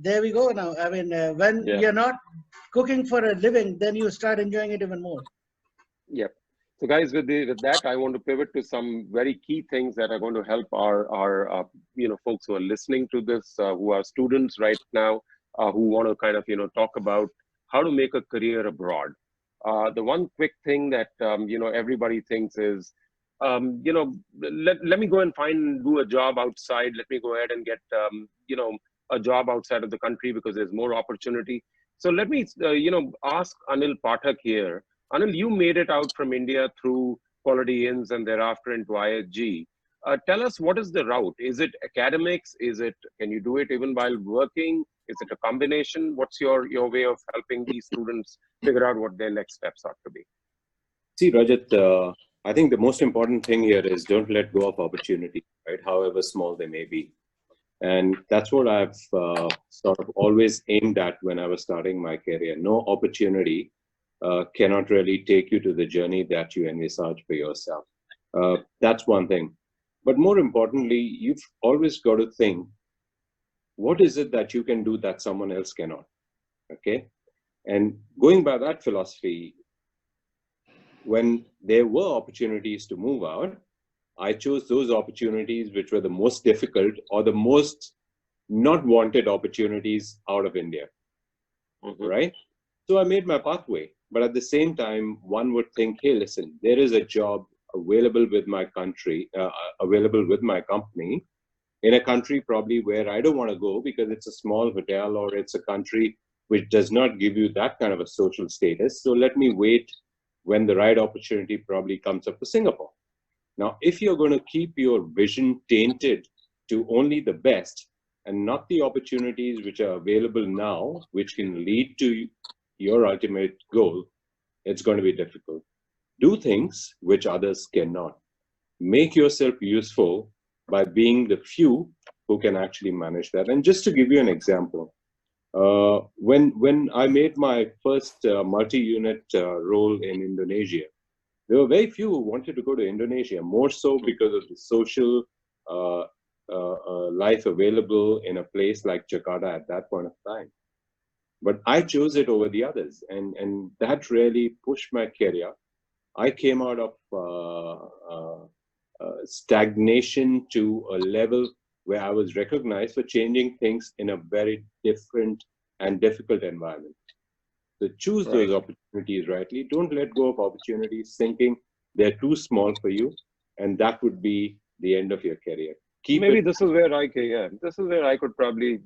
[SPEAKER 4] there we go now. I mean, when you're not cooking for a living, then you start enjoying it even more.
[SPEAKER 2] Yep. So guys, with that, I want to pivot to some very key things that are going to help our folks who are listening to this, who are students right now, who want to kind of, talk about how to make a career abroad. The one quick thing that, everybody thinks is, let me go and do a job outside. Let me go ahead and get, a job outside of the country because there's more opportunity. So let me, ask Anil Pathak here. Anil, you made it out from India through Quality Inns and thereafter into ISG. Tell us, what is the route? Is it academics? Can you do it even while working? Is it a combination? What's your way of helping these students figure out what their next steps ought to be?
[SPEAKER 7] See, Rajat, I think the most important thing here is don't let go of opportunity, right? However small they may be. And that's what I've sort of always aimed at when I was starting my career. No opportunity cannot really take you to the journey that you envisage for yourself. That's one thing. But more importantly, you've always got to think, what is it that you can do that someone else cannot? Okay. And going by that philosophy, when there were opportunities to move out, I chose those opportunities which were the most difficult or the most not wanted opportunities out of India. Right? So I made my pathway. But at the same time, one would think, hey, listen, there is a job available with my country, available with my company in a country probably where I don't want to go because it's a small hotel or it's a country which does not give you that kind of a social status. So let me wait when the right opportunity probably comes up for Singapore. Now, if you're going to keep your vision tainted to only the best and not the opportunities which are available now, which can lead to your ultimate goal, it's going to be difficult. Do things which others cannot. Make yourself useful by being the few who can actually manage that. And just to give you an example, when I made my first multi-unit role in Indonesia, there were very few who wanted to go to Indonesia, more so because of the social life available in a place like Jakarta at that point of time. But I chose it over the others, and that really pushed my career. I came out of stagnation to a level where I was recognized for changing things in a very different and difficult environment. So choose those opportunities rightly. Don't let go of opportunities thinking they're too small for you, and that would be the end of your career.
[SPEAKER 2] This is where I could probably,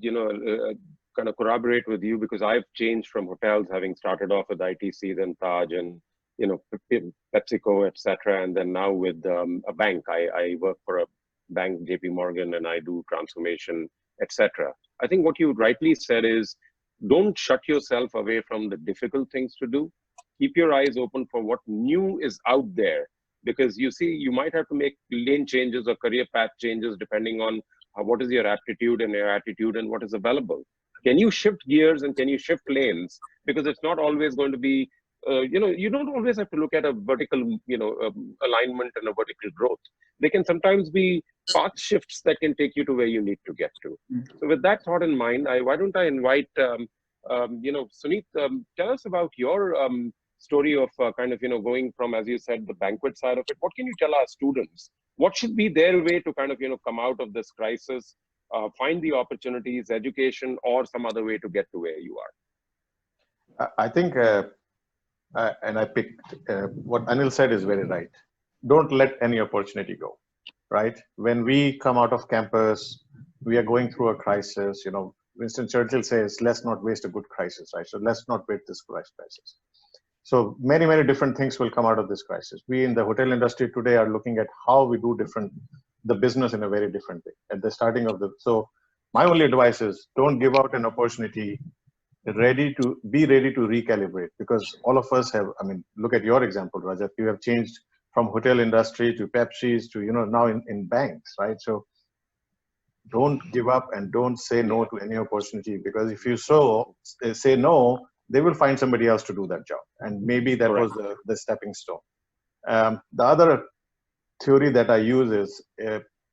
[SPEAKER 2] kind of corroborate with you, because I've changed from hotels, having started off with ITC, then Taj, and PepsiCo, etc., and then now with a bank. I work for a bank, JP Morgan, and I do transformation, etc. I think what you rightly said is, don't shut yourself away from the difficult things to do. Keep your eyes open for what new is out there, because you might have to make lane changes or career path changes depending on what is your aptitude and your attitude and what is available. Can you shift gears and can you shift lanes? Because it's not always going to be, you don't always have to look at a vertical, alignment and a vertical growth. They can sometimes be path shifts that can take you to where you need to get to. So with that thought in mind, why don't I invite, Suneet, tell us about your story of kind of, going from, as you said, the banquet side of it. What can you tell our students? What should be their way to kind of, come out of this crisis, find the opportunities, education, or some other way to get to where you are?
[SPEAKER 6] I think, and I picked what Anil said is very right. Don't let any opportunity go, right? When we come out of campus, we are going through a crisis. Winston Churchill says, let's not waste a good crisis, right? So let's not waste this crisis. So many, many different things will come out of this crisis. We in the hotel industry today are looking at how we do the business in a very different way at the starting of so my only advice is don't give out an opportunity, be ready to recalibrate, because all of us have, look at your example, Rajat, you have changed from hotel industry to Pepsi's to, now in banks, right? So don't give up and don't say no to any opportunity, because if you say no, they will find somebody else to do that job. And maybe that was the stepping stone. The other theory that I use is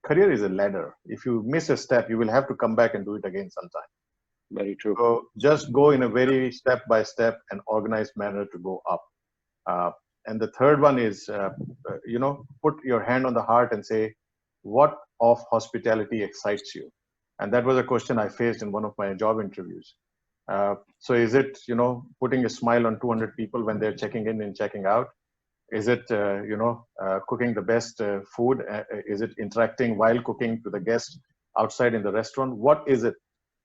[SPEAKER 6] career is a ladder. If you miss a step, you will have to come back and do it again sometime.
[SPEAKER 2] Very true.
[SPEAKER 6] So just go in a very step-by-step and organized manner to go up. And the third one is, put your hand on the heart and say, what of hospitality excites you? And that was a question I faced in one of my job interviews. So is it, putting a smile on 200 people when they're checking in and checking out? Is it, cooking the best food? Is it interacting while cooking to the guests outside in the restaurant? What is it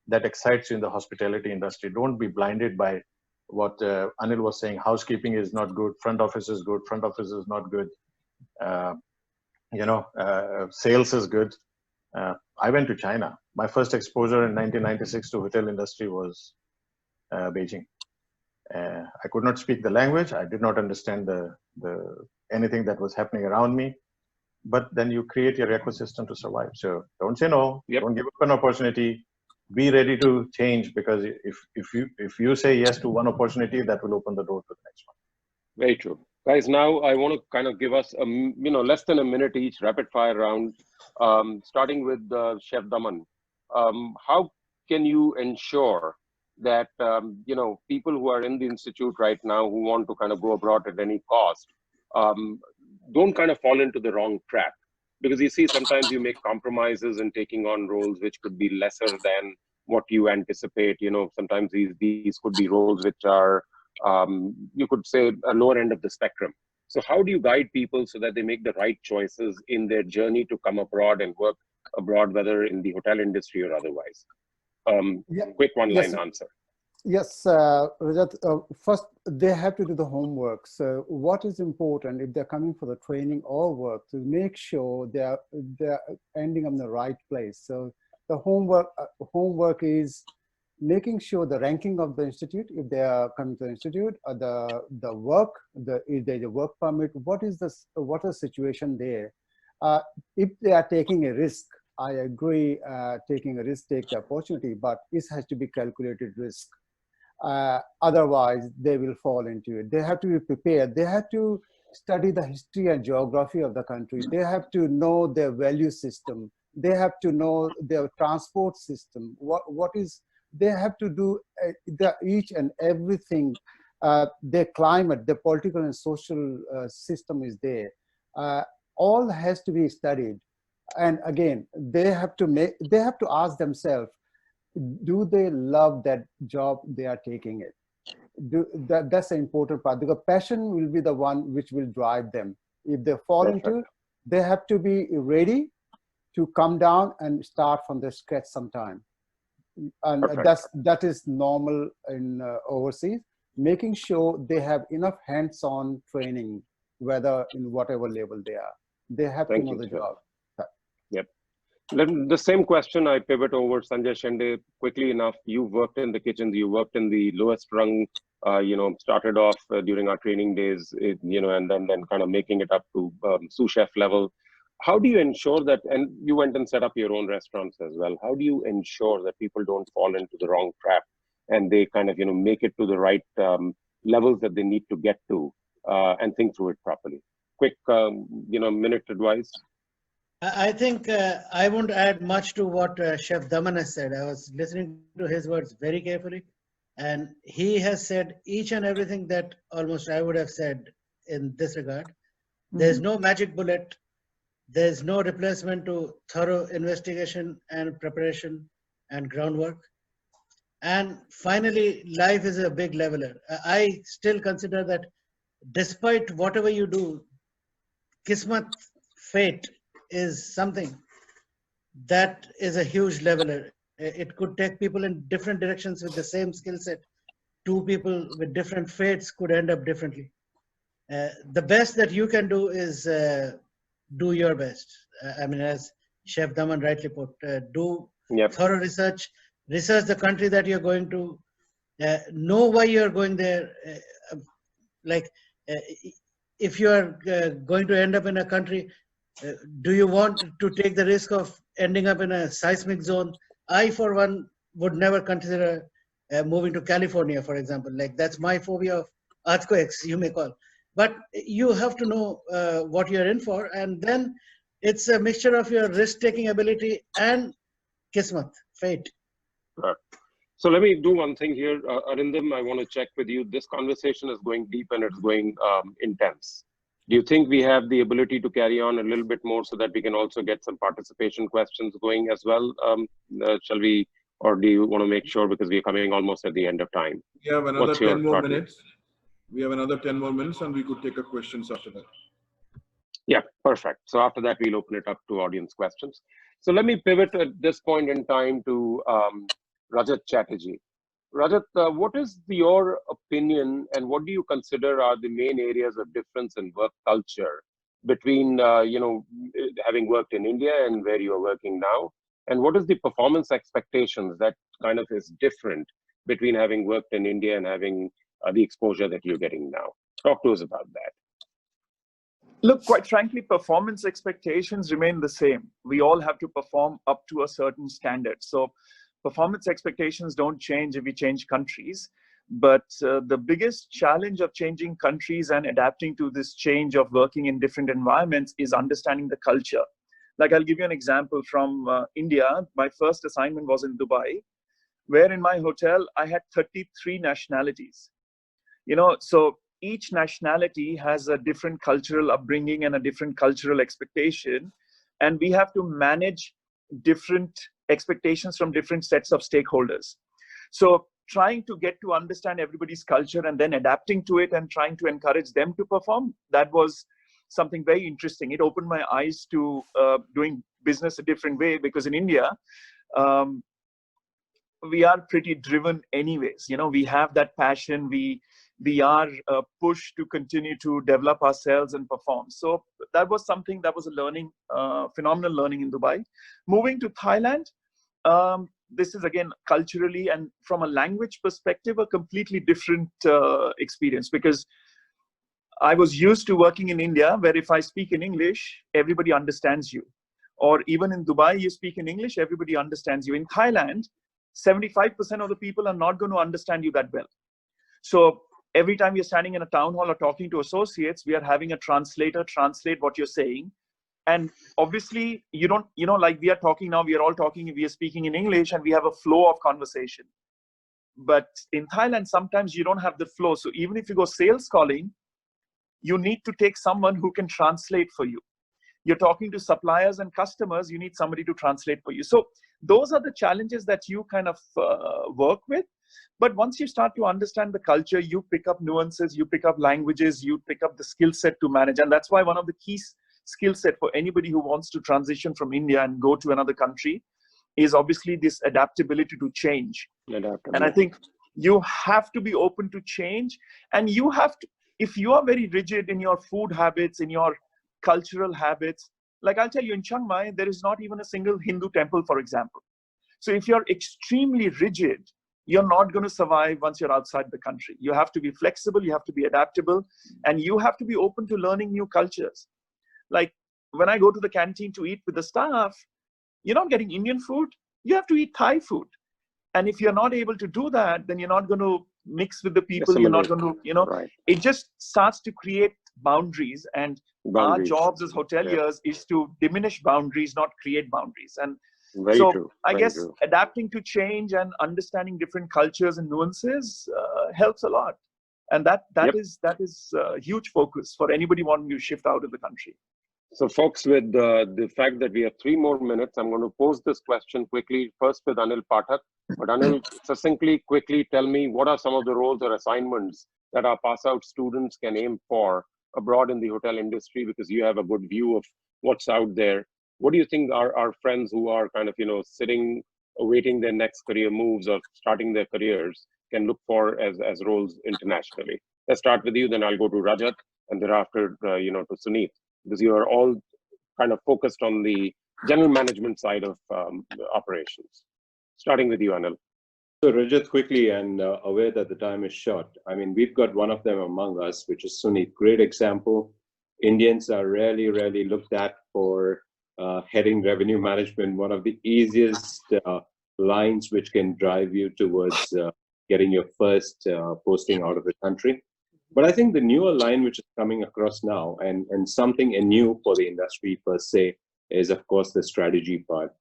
[SPEAKER 6] that excites you in the hospitality industry? Don't be blinded by what Anil was saying. Housekeeping is not good. Front office is good. Front office is not good. Sales is good. I went to China. My first exposure in 1996 to hotel industry was Beijing. I could not speak the language. I did not understand anything that was happening around me. But then you create your ecosystem to survive. So don't say no.
[SPEAKER 2] Yep.
[SPEAKER 6] Don't give up an opportunity. Be ready to change, because if you say yes to one opportunity, that will open the door to the next one.
[SPEAKER 2] Very true. Guys, now I want to kind of give us less than a minute each, rapid fire round, starting with Chef Daman. How can you ensure that people who are in the institute right now who want to kind of go abroad at any cost don't kind of fall into the wrong trap? Because you see, sometimes you make compromises in taking on roles which could be lesser than what you anticipate. Sometimes these could be roles which are, you could say, a lower end of the spectrum. So how do you guide people so that they make the right choices in their journey to come abroad and work abroad, whether in the hotel industry or otherwise? Quick one-line answer.
[SPEAKER 5] Yes, Rajat, first, they have to do the homework. So what is important if they're coming for the training or work, to make sure they're ending on the right place. So the homework is making sure the ranking of the institute, if they are coming to the institute, or the work, if there's a work permit, what is the situation there? If they are taking a risk, I agree, taking a risk, take the opportunity, but it has to be calculated risk. Otherwise, they will fall into it. They have to be prepared. They have to study the history and geography of the country. They have to know their value system. They have to know their transport system. They have to do each and everything. Their climate, the political and social system is there. All has to be studied. And again, they have to ask themselves, do they love that job they are taking it? That's the important part, because passion will be the one which will drive them. If they fall into it, they have to be ready to come down and start from the scratch sometime. And that is normal in overseas, making sure they have enough hands-on training, whether in whatever level they are. They have to know the job.
[SPEAKER 2] Yep. The same question, I pivot over. Sanjay Shende, quickly enough, you worked in the kitchens, you worked in the lowest rung, started off during our training days, and then kind of making it up to sous chef level. How do you ensure that, and you went and set up your own restaurants as well, how do you ensure that people don't fall into the wrong trap and they kind of, make it to the right levels that they need to get to and think through it properly? Quick, minute advice.
[SPEAKER 4] I think I won't add much to what Chef Daman has said. I was listening to his words very carefully. And he has said each and everything that almost I would have said in this regard. There's no magic bullet. There's no replacement to thorough investigation and preparation and groundwork. And finally, life is a big leveler. I still consider that despite whatever you do, Kismat, fate is something that is a huge leveler. It could take people in different directions with the same skill set. Two people with different fates could end up differently. The best that you can do is do your best. I mean, as Chef Daman rightly put, do thorough research, research the country that you're going to, know why you're going there. If you're going to end up in a country, do you want to take the risk of ending up in a seismic zone? I, for one, would never consider moving to California, for example. Like, that's my phobia of earthquakes, you may call. But you have to know what you're in for, and then it's a mixture of your risk-taking ability and Kismat, fate.
[SPEAKER 2] Right. So let me do one thing here, Arindam. I want to check with you. This conversation is going deep and it's going intense. Do you think we have the ability to carry on a little bit more so that we can also get some participation questions going as well? Shall we, or do you want to make sure, because we're coming almost at the end of time?
[SPEAKER 1] We have another 10 more minutes. We have another 10 more minutes and we could take a questions after that.
[SPEAKER 2] Yeah, perfect. So after that, we'll open it up to audience questions. So let me pivot at this point in time to Rajat Chatterjee. Rajat, what is your opinion and what do you consider are the main areas of difference in work culture between, having worked in India and where you are working now? And what is the performance expectations that kind of is different between having worked in India and having the exposure that you're getting now? Talk to us about that.
[SPEAKER 3] Look, quite frankly, performance expectations remain the same. We all have to perform up to a certain standard. So performance expectations don't change if we change countries. But the biggest challenge of changing countries and adapting to this change of working in different environments is understanding the culture. Like, I'll give you an example from India. My first assignment was in Dubai, where in my hotel, I had 33 nationalities. So each nationality has a different cultural upbringing and a different cultural expectation. And we have to manage different expectations from different sets of stakeholders. So trying to get to understand everybody's culture and then adapting to it and trying to encourage them to perform, that was something very interesting. It opened my eyes to doing business a different way, because in India, we are pretty driven anyways. We have that passion. We are pushed to continue to develop ourselves and perform. So that was something that was a learning, phenomenal learning in Dubai. Moving to Thailand, this is again culturally and from a language perspective, a completely different experience, because I was used to working in India where if I speak in English, everybody understands you. Or even in Dubai, you speak in English, everybody understands you. In Thailand, 75% of the people are not going to understand you that well. So every time you're standing in a town hall or talking to associates, we are having a translator translate what you're saying. And obviously, you don't, like we are talking now, we are all talking, we are speaking in English and we have a flow of conversation. But in Thailand, sometimes you don't have the flow. So even if you go sales calling, you need to take someone who can translate for you. You're talking to suppliers and customers, you need somebody to translate for you. So those are the challenges that you kind of work with. But once you start to understand the culture, you pick up nuances, you pick up languages, you pick up the skill set to manage. And that's why one of the key skill set for anybody who wants to transition from India and go to another country is obviously this adaptability to change. And I think you have to be open to change. And you have to, if you are very rigid in your food habits, in your cultural habits, like I'll tell you, in Chiang Mai, there is not even a single Hindu temple, for example. So if you're extremely rigid, you're not going to survive once you're outside the country. You have to be flexible, you have to be adaptable, and you have to be open to learning new cultures. Like when I go to the canteen to eat with the staff, you're not getting Indian food, you have to eat Thai food. And if you're not able to do that, then you're not going to mix with the people, you're not going to, right. It just starts to create boundaries. And our jobs as hoteliers is to diminish boundaries, not create boundaries. And
[SPEAKER 2] Very
[SPEAKER 3] So
[SPEAKER 2] true.
[SPEAKER 3] I
[SPEAKER 2] Very
[SPEAKER 3] guess
[SPEAKER 2] true.
[SPEAKER 3] adapting to change and understanding different cultures and nuances helps a lot. And that
[SPEAKER 2] Yep.
[SPEAKER 3] is a huge focus for anybody wanting to shift out of the country.
[SPEAKER 2] So folks, with the fact that we have 3 more minutes, I'm going to pose this question quickly, first with Anil Pathak. But Anil, succinctly, quickly tell me, what are some of the roles or assignments that our pass-out students can aim for abroad in the hotel industry? Because you have a good view of what's out there. What do you think our friends who are kind of, sitting, awaiting their next career moves or starting their careers can look for as roles internationally? Let's start with you, then I'll go to Rajat, and thereafter, to Suneet, because you are all kind of focused on the general management side of operations. Starting with you, Anil.
[SPEAKER 7] So Rajat, quickly, and aware that the time is short. I mean, we've got one of them among us, which is Suneet. Great example. Indians are rarely looked at for heading revenue management. One of the easiest lines which can drive you towards getting your first posting out of the country. But I think the newer line which is coming across now, and something new for the industry per se, is of course the strategy part.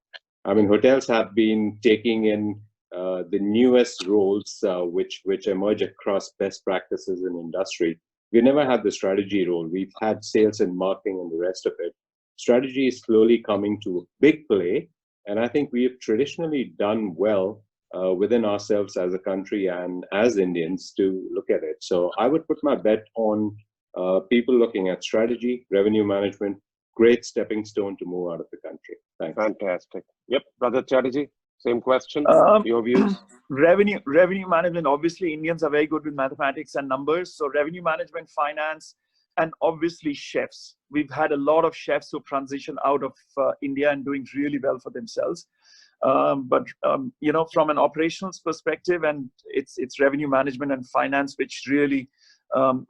[SPEAKER 7] I mean, hotels have been taking in the newest roles which emerge across best practices in industry. We never had the strategy role. We've had sales and marketing and the rest of it. Strategy is slowly coming to big play, and I think we have traditionally done well within ourselves as a country and as Indians to look at it. So I would put my bet on people looking at strategy, revenue management, great stepping stone to move out of the country. Thanks.
[SPEAKER 2] Fantastic. Yep, Rajat Chatterjee, same question, your views?
[SPEAKER 3] Revenue management, obviously Indians are very good with mathematics and numbers. So revenue management, finance, and obviously chefs. We've had a lot of chefs who transition out of India and doing really well for themselves. But from an operations perspective, and it's revenue management and finance, which really,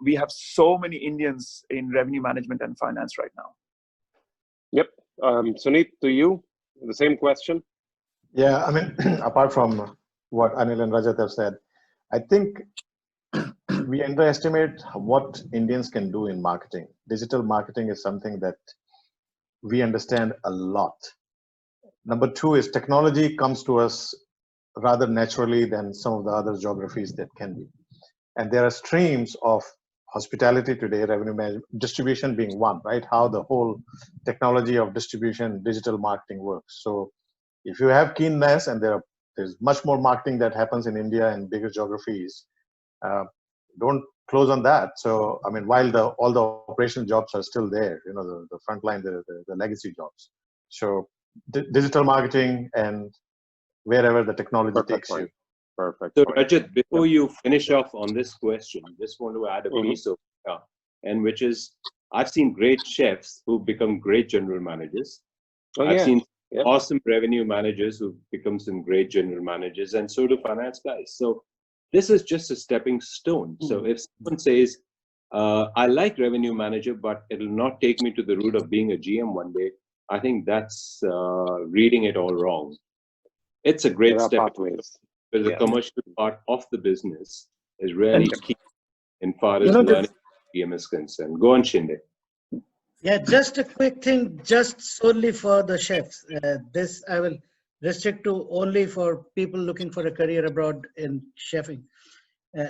[SPEAKER 3] we have so many Indians in revenue management and finance right now.
[SPEAKER 2] Yep. Suneet, to you, the same question.
[SPEAKER 6] Yeah, I mean, apart from what Anil and Rajat have said, I think we underestimate what Indians can do in marketing. Digital marketing is something that we understand a lot. Number two is technology comes to us rather naturally than some of the other geographies that can be. And there are streams of hospitality today, revenue management, distribution being one, right? How the whole technology of distribution, digital marketing works. So if you have keenness, and there's much more marketing that happens in India and bigger geographies, don't close on that. So, I mean, while all the operational jobs are still there, the frontline, the legacy jobs. So digital marketing and wherever the technology takes you.
[SPEAKER 2] Perfect.
[SPEAKER 7] So Rajat, before you finish off on this question, just want to add a piece of, and which is, I've seen great chefs who become great general managers. I've seen awesome revenue managers who become some great general managers, and so do finance guys. So this is just a stepping stone. So if someone says, I like revenue manager, but it'll not take me to the route of being a GM one day, I think that's reading it all wrong. It's a great step. But the commercial part of the business is really key in far as learning GM is concerned. Go on, Shinde.
[SPEAKER 4] Yeah, just a quick thing, just solely for the chefs. This I will restrict to only for people looking for a career abroad in chefing.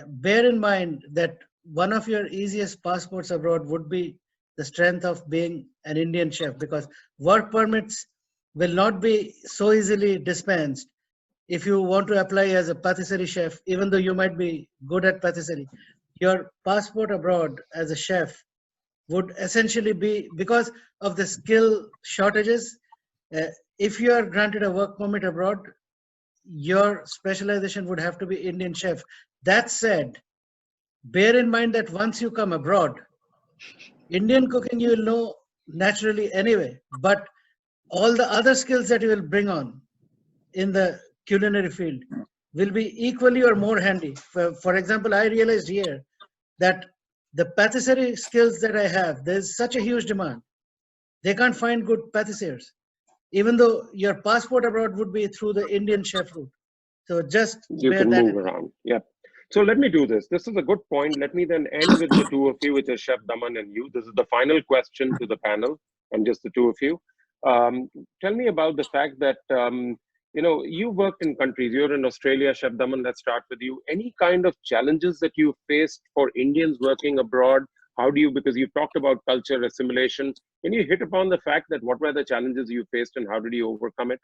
[SPEAKER 4] Bear in mind that one of your easiest passports abroad would be the strength of being an Indian chef, because work permits will not be so easily dispensed. If you want to apply as a patisserie chef, even though you might be good at patisserie, your passport abroad as a chef would essentially be, because of the skill shortages, if you are granted a work permit abroad, your specialization would have to be Indian chef. That said, bear in mind that once you come abroad, Indian cooking you will know naturally anyway, but all the other skills that you will bring on in the culinary field will be equally or more handy. For example, I realized here that the patisserie skills that I have, there's such a huge demand. They can't find good patissiers, even though your passport abroad would be through the Indian chef route. So just
[SPEAKER 2] you
[SPEAKER 4] bear
[SPEAKER 2] can
[SPEAKER 4] that
[SPEAKER 2] move around. Yeah. So let me do this. This is a good point. Let me then end with the two of you, which is Chef Daman and you. This is the final question to the panel and just the two of you. Tell me about the fact that, you worked in countries, you're in Australia, Chef Daman, let's start with you. Any kind of challenges that you faced for Indians working abroad? How do you, because you talked about culture assimilation, can you hit upon the fact that what were the challenges you faced and how did you overcome it?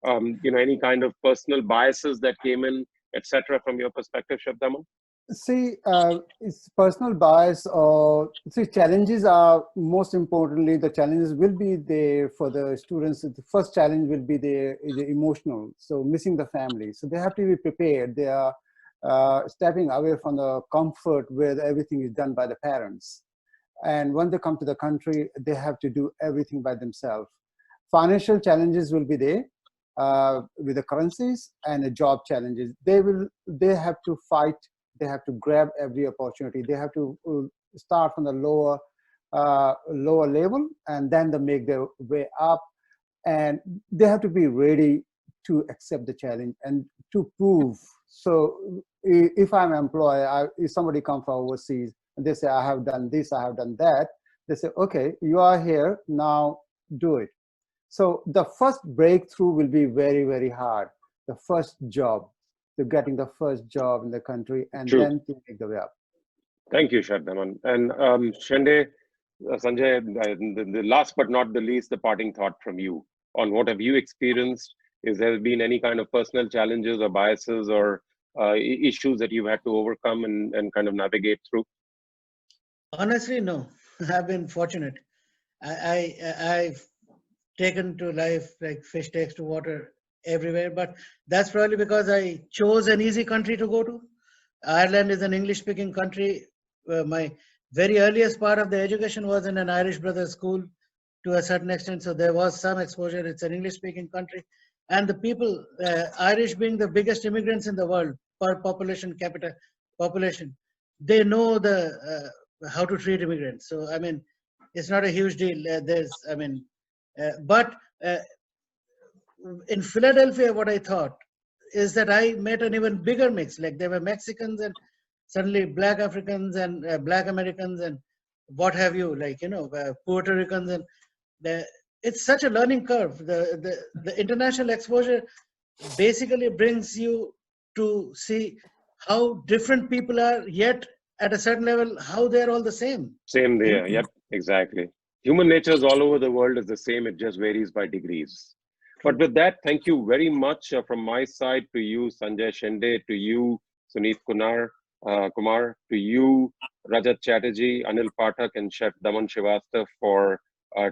[SPEAKER 2] Any kind of personal biases that came in, etc., from your perspective, Chef Daman?
[SPEAKER 5] See, it's personal bias or see, challenges are most importantly, the challenges will be there for the students. The first challenge will be the emotional, so missing the family. So they have to be prepared. They are stepping away from the comfort where everything is done by the parents. And when they come to the country, they have to do everything by themselves. Financial challenges will be there with the currencies, and the job challenges. They have to fight. They have to grab every opportunity. They have to start from the lower level, and then they make their way up. And they have to be ready to accept the challenge and to prove. So if I'm an employer, if somebody comes from overseas and they say, I have done this, I have done that, they say, okay, you are here, now do it. So the first breakthrough will be very, very hard. The first job. To getting the first job in the country, and
[SPEAKER 2] True.
[SPEAKER 5] then to make the way up.
[SPEAKER 2] Thank you, Chef Daman. And Shende, Sanjay, the last but not the least, the parting thought from you on what have you experienced? Is there been any kind of personal challenges or biases or issues that you've had to overcome and kind of navigate through?
[SPEAKER 4] Honestly, no. I've been fortunate. I've taken to life like fish takes to water everywhere, but that's probably because I chose an easy country to go to. Ireland is an English-speaking country. My very earliest part of the education was in an Irish brothers school to a certain extent, so there was some exposure. It's an English-speaking country, and the people, Irish being the biggest immigrants in the world per population, capita population, they know the how to treat immigrants. So I mean, it's not a huge deal. But in Philadelphia, what I thought is that I met an even bigger mix. Like there were Mexicans and suddenly Black Africans and Black Americans and what have you, like, Puerto Ricans. And it's such a learning curve. The international exposure basically brings you to see how different people are, yet at a certain level, how they're all the same.
[SPEAKER 2] Same there. Yep, exactly. Human nature is all over the world is the same. It just varies by degrees. But with that, thank you very much from my side to you, Sanjay Shende, to you, Suneet Kumar, to you, Rajat Chatterjee, Anil Pathak, and Chef Daman Shrivastav for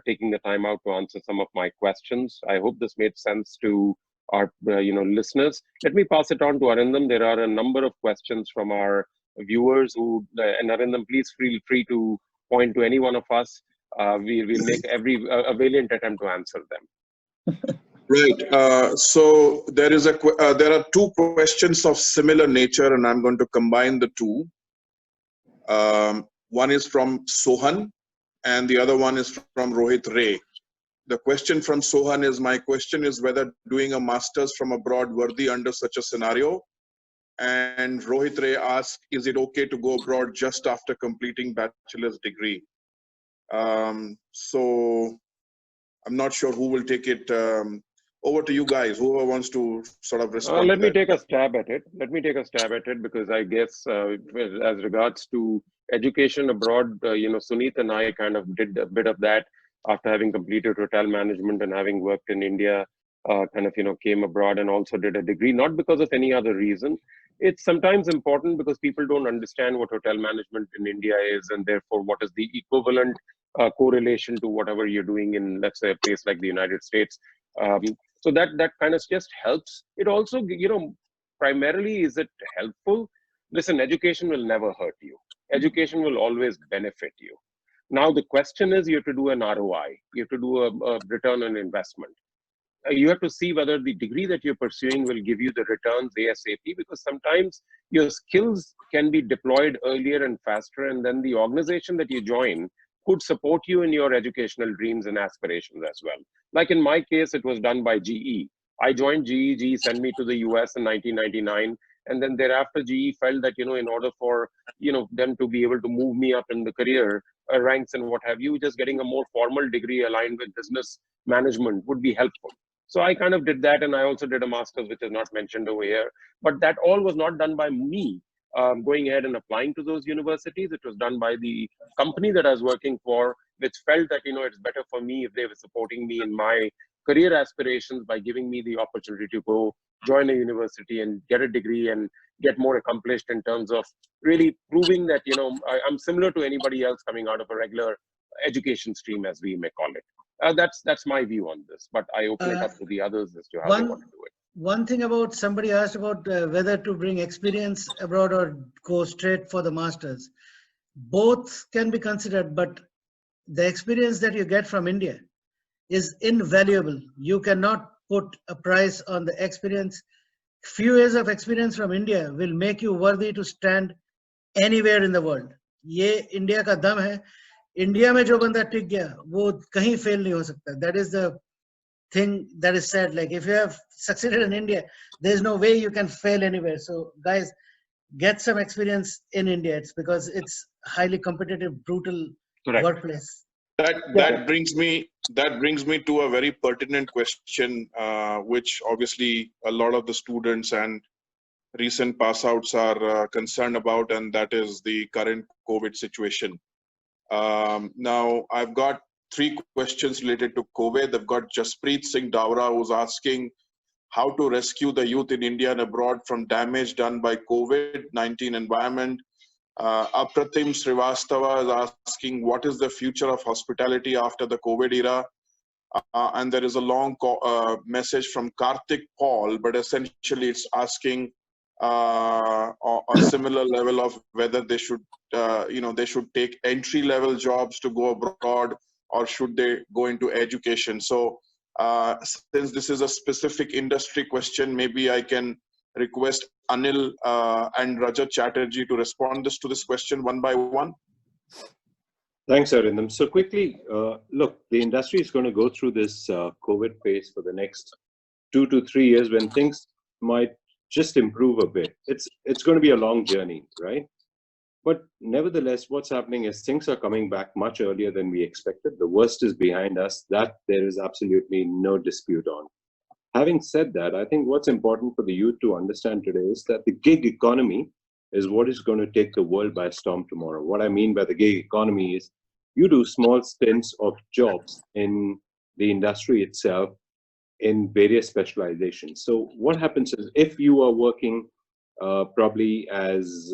[SPEAKER 2] taking the time out to answer some of my questions. I hope this made sense to our listeners. Let me pass it on to Arindam. There are a number of questions from our viewers who, and Arindam, please feel free to point to any one of us. We will make every a valiant attempt to answer them.
[SPEAKER 1] Right. So there are two questions of similar nature, and I'm going to combine the two. One is from Sohan, and the other one is from Rohit Ray. The question from Sohan is, my question is whether doing a master's from abroad worthy under such a scenario. And Rohit Ray asks, is it okay to go abroad just after completing bachelor's degree? So I'm not sure who will take it. Over to you guys, whoever wants to sort of respond.
[SPEAKER 2] Let me take a stab at it. Because I guess as regards to education abroad, Suneet and I kind of did a bit of that after having completed hotel management and having worked in India, came abroad and also did a degree, not because of any other reason. It's sometimes important because people don't understand what hotel management in India is, and therefore what is the equivalent correlation to whatever you're doing in, let's say, a place like the United States. So that kind of just helps. It also, primarily, is it helpful? Listen, education will never hurt you. Education will always benefit you. Now, the question is, you have to do an ROI. You have to do a return on investment. You have to see whether the degree that you're pursuing will give you the returns ASAP, because sometimes your skills can be deployed earlier and faster, and then the organization that you join could support you in your educational dreams and aspirations as well. Like in my case, it was done by GE. I joined GE. GE sent me to the US in 1999. And then thereafter, GE felt that, in order for, them to be able to move me up in the career ranks and what have you, just getting a more formal degree aligned with business management would be helpful. So I kind of did that, and I also did a master's, which is not mentioned over here. But that all was not done by me going ahead and applying to those universities. It was done by the company that I was working for, which felt that, it's better for me if they were supporting me in my career aspirations by giving me the opportunity to go join a university and get a degree and get more accomplished in terms of really proving that, I'm similar to anybody else coming out of a regular education stream, as we may call it. That's my view on this, but I open it up to the others as to how they want to do it.
[SPEAKER 4] One thing about, somebody asked about whether to bring experience abroad or go straight for the masters. Both can be considered, but the experience that you get from India is invaluable. You cannot put a price on the experience. Few years of experience from India will make you worthy to stand anywhere in the world. ये India का दम है. India में जो बंदा टिक गया वो कहीं फेल नहीं हो सकता. That is the thing that is said. Like, if you have succeeded in India, there is no way you can fail anywhere. So guys, get some experience in India. It's because it's highly competitive, brutal workplace.
[SPEAKER 1] That brings me to a very pertinent question, which obviously a lot of the students and recent pass outs are concerned about, and that is the current COVID situation. Now, I've got 3 questions related to COVID. I've got Jaspreet Singh Dawra, who's asking how to rescue the youth in India and abroad from damage done by COVID-19 environment. Apratim Srivastava is asking, what is the future of hospitality after the COVID era? And there is a long message from Karthik Paul, but essentially it's asking a similar level of whether they should, they should take entry-level jobs to go abroad, or should they go into education? So since this is a specific industry question, maybe I can request Anil and Rajat Chatterjee to respond to this question one by one.
[SPEAKER 7] Thanks, Arindam. So quickly, look, the industry is going to go through this COVID phase for the next 2 to 3 years when things might just improve a bit. It's going to be a long journey, right? But nevertheless, what's happening is things are coming back much earlier than we expected. The worst is behind us. That there is absolutely no dispute on. Having said that, I think what's important for the youth to understand today is that the gig economy is what is going to take the world by storm tomorrow. What I mean by the gig economy is you do small stints of jobs in the industry itself in various specializations. So what happens is, if you are working probably as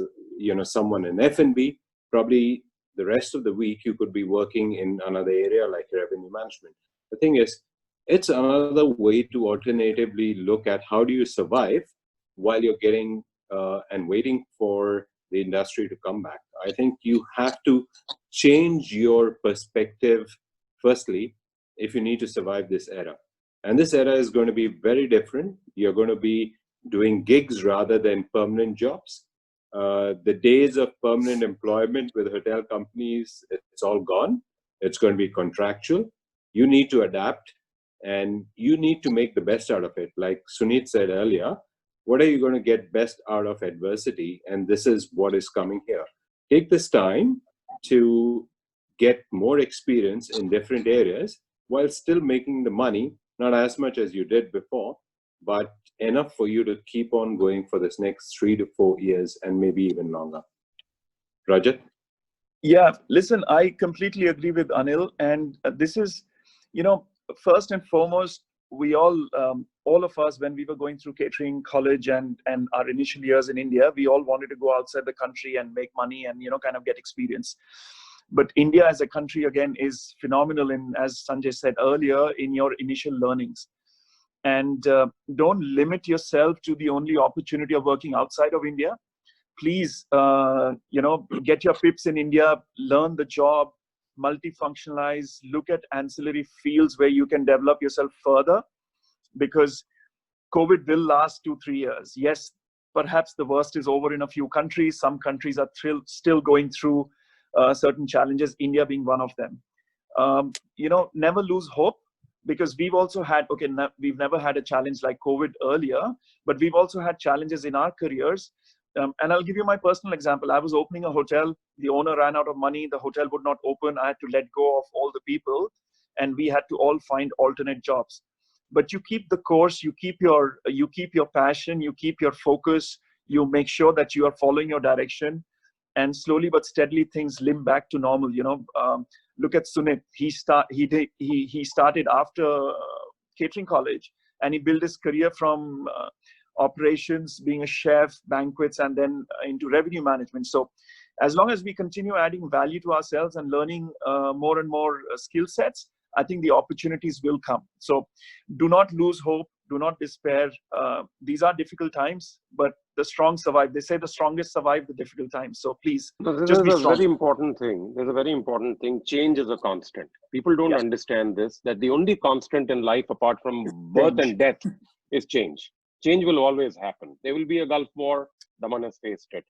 [SPEAKER 7] someone in F&B, probably the rest of the week you could be working in another area like revenue management. The thing is, it's another way to alternatively look at how do you survive while you're getting and waiting for the industry to come back. I think you have to change your perspective, firstly, if you need to survive this era. And this era is going to be very different. You're going to be doing gigs rather than permanent jobs. The days of permanent employment with hotel companies, it's all gone. It's going to be contractual. You need to adapt and you need to make the best out of it. Like Suneet said earlier, what are you going to get best out of adversity? And this is what is coming here. Take this time to get more experience in different areas while still making the money, not as much as you did before, but enough for you to keep on going for this next 3 to 4 years and maybe even longer. Rajat?
[SPEAKER 3] Yeah, listen, I completely agree with Anil. And this is, first and foremost, we all of us, when we were going through catering college and our initial years in India, we all wanted to go outside the country and make money and, kind of get experience. But India as a country, again, is phenomenal in, as Sanjay said earlier, in your initial learnings. And don't limit yourself to the only opportunity of working outside of India. Please, get your pips in India, learn the job, multifunctionalize, look at ancillary fields where you can develop yourself further, because COVID will last 2-3 years. Yes, perhaps the worst is over in a few countries. Some countries are still going through certain challenges, India being one of them. Never lose hope. because we've also had, okay, we've never had a challenge like COVID earlier, but we've also had challenges in our careers. And I'll give you my personal example. I was opening a hotel. The owner ran out of money. The hotel would not open. I had to let go of all the people, and we had to all find alternate jobs. But you keep the course, you keep your passion, you keep your focus, you make sure that you are following your direction, and slowly but steadily things limp back to normal. Look at Suneet. He started after catering college, and he built his career from operations, being a chef, banquets, and then into revenue management. So as long as we continue adding value to ourselves and learning more and more skill sets, I think the opportunities will come. So do not lose hope. Do not despair. These are difficult times, but the strong survive. They say the strongest survive the difficult times. So please, just be strong.
[SPEAKER 2] Very important thing. There's a very important thing. Change is a constant. People don't understand this, that the only constant in life apart from birth and death is change. Change will always happen. There will be a Gulf War. Daman has faced it.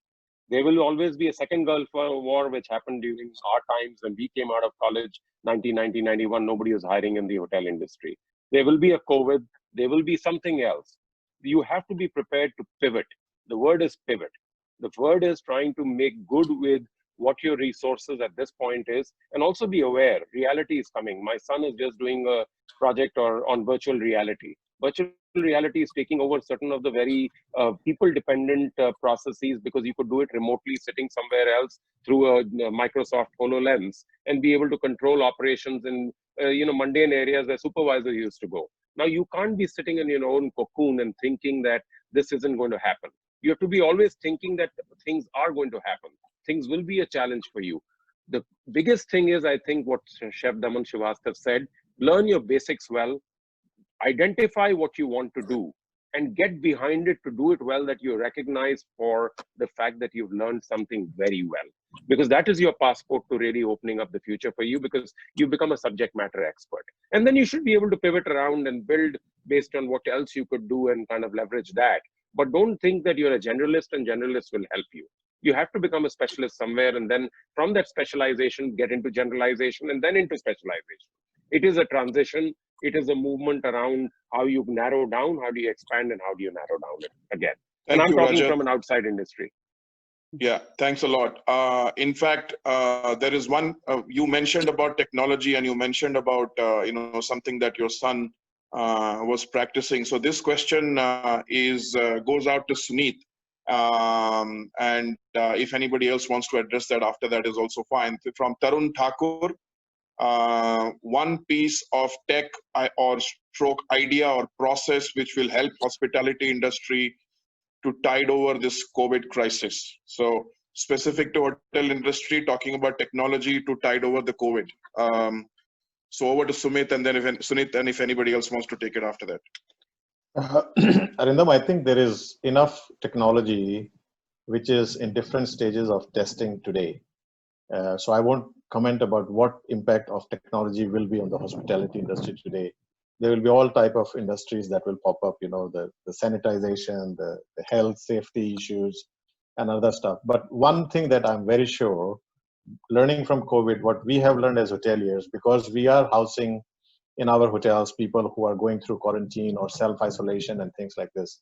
[SPEAKER 2] There will always be a second Gulf War, which happened during our times when we came out of college, 1990, 91. Nobody was hiring in the hotel industry. There will be a COVID. There will be something else. You have to be prepared to pivot. The word is pivot. The word is trying to make good with what your resources at this point is, and also be aware reality is coming. My son is just doing a project on virtual reality. Virtual reality is taking over certain of the very people-dependent processes, because you could do it remotely, sitting somewhere else through a Microsoft HoloLens, and be able to control operations in mundane areas where supervisors used to go. Now you can't be sitting in your own cocoon and thinking that this isn't going to happen. You have to be always thinking that things are going to happen. Things will be a challenge for you. The biggest thing is, I think, what Chef Daman Shrivastav said: learn your basics well. Identify what you want to do and get behind it to do it well, that you're recognized for the fact that you've learned something very well, because that is your passport to really opening up the future for you, because you become a subject matter expert. And then you should be able to pivot around and build based on what else you could do and kind of leverage that. But don't think that you're a generalist and generalists will help you. You have to become a specialist somewhere, and then from that specialization, get into generalization, and then into specialization. It is a transition. It is a movement around how you narrow down, how do you expand, and how do you narrow down it again. And I'm talking from an outside industry.
[SPEAKER 1] Yeah, thanks a lot. In fact, there is one, you mentioned about technology, and you mentioned about, something that your son was practicing. So this question goes out to Suneet. And if anybody else wants to address that after that is also fine. From Tarun Thakur, one piece of tech or stroke idea or process which will help hospitality industry to tide over this COVID crisis. So specific to hotel industry, talking about technology to tide over the COVID. So over to Sumit, and then if anybody else wants to take it after that.
[SPEAKER 6] Arindam, I think there is enough technology which is in different stages of testing today. So I won't comment about what impact of technology will be on the hospitality industry today. There will be all type of industries that will pop up, the sanitization, the health, safety issues, and other stuff. But one thing that I'm very sure, learning from COVID, what we have learned as hoteliers, because we are housing in our hotels people who are going through quarantine or self-isolation and things like this,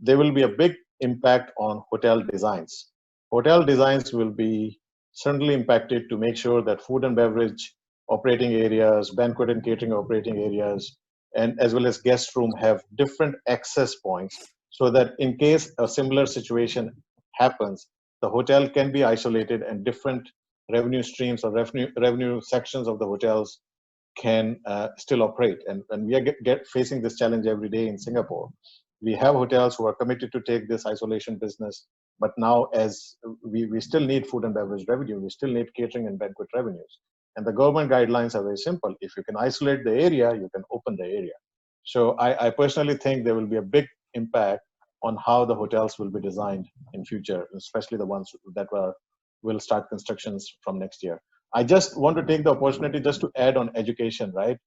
[SPEAKER 6] there will be a big impact on hotel designs. Hotel designs will be certainly impacted to make sure that food and beverage operating areas, banquet and catering operating areas, and as well as guest room have different access points, so that in case a similar situation happens, the hotel can be isolated and different revenue streams or revenue sections of the hotels can still operate. And we are facing this challenge every day in Singapore. We have hotels who are committed to take this isolation business, but now as we still need food and beverage revenue, we still need catering and banquet revenues. And the government guidelines are very simple. If you can isolate the area, you can open the area. So I personally think there will be a big impact on how the hotels will be designed in future, especially the ones that will start constructions from next year. I just want to take the opportunity just to add on education, right?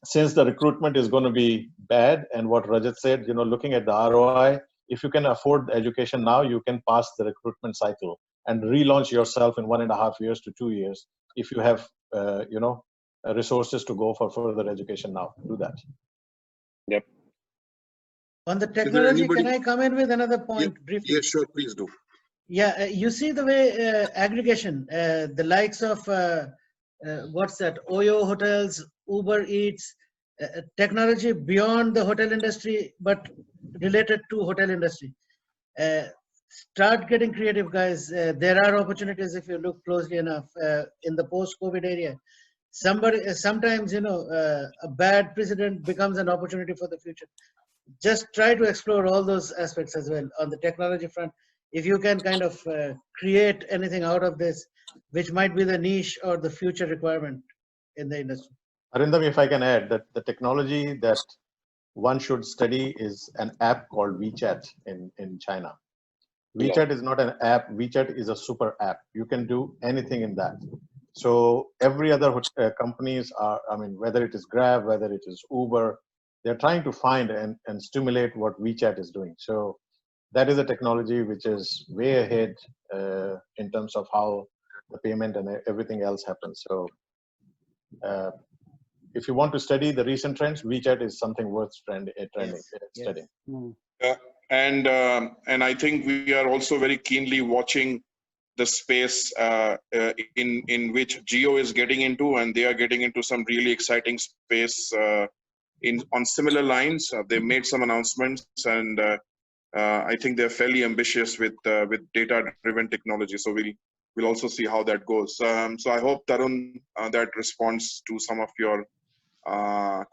[SPEAKER 6] Since the recruitment is going to be bad, and what Rajat said, looking at the ROI, if you can afford the education now, you can pass the recruitment cycle and relaunch yourself in 1.5 years to 2 years if you have, resources to go for further education now. Do that.
[SPEAKER 2] Yep.
[SPEAKER 4] On the technology, can I come in with another point briefly?
[SPEAKER 8] Yes, sure, please do.
[SPEAKER 4] Yeah, you see the way aggregation, the likes of what's that, Oyo hotels, Uber Eats, technology beyond the hotel industry, but related to hotel industry. Start getting creative, guys. There are opportunities if you look closely enough in the post-COVID area. Sometimes, you know, a bad precedent becomes an opportunity for the future. Just try to explore all those aspects as well on the technology front. If you can kind of create anything out of this, which might be the niche or the future requirement in the industry.
[SPEAKER 6] Arindam, if I can add that the technology that one should study is an app called WeChat in China. WeChat is not an app. WeChat is a super app. You can do anything in that. So every other companies are, I mean, whether it is Grab, whether it is Uber, they're trying to find and stimulate what WeChat is doing. So that is a technology which is way ahead in terms of how the payment and everything else happens. So if you want to study the recent trends, WeChat is something worth studying.
[SPEAKER 1] And I think we are also very keenly watching the space in which Geo is getting into, and they are getting into some really exciting space on similar lines. They made some announcements, and I think they're fairly ambitious with data-driven technology. So we'll also see how that goes. So I hope, Tarun, that responds to some of your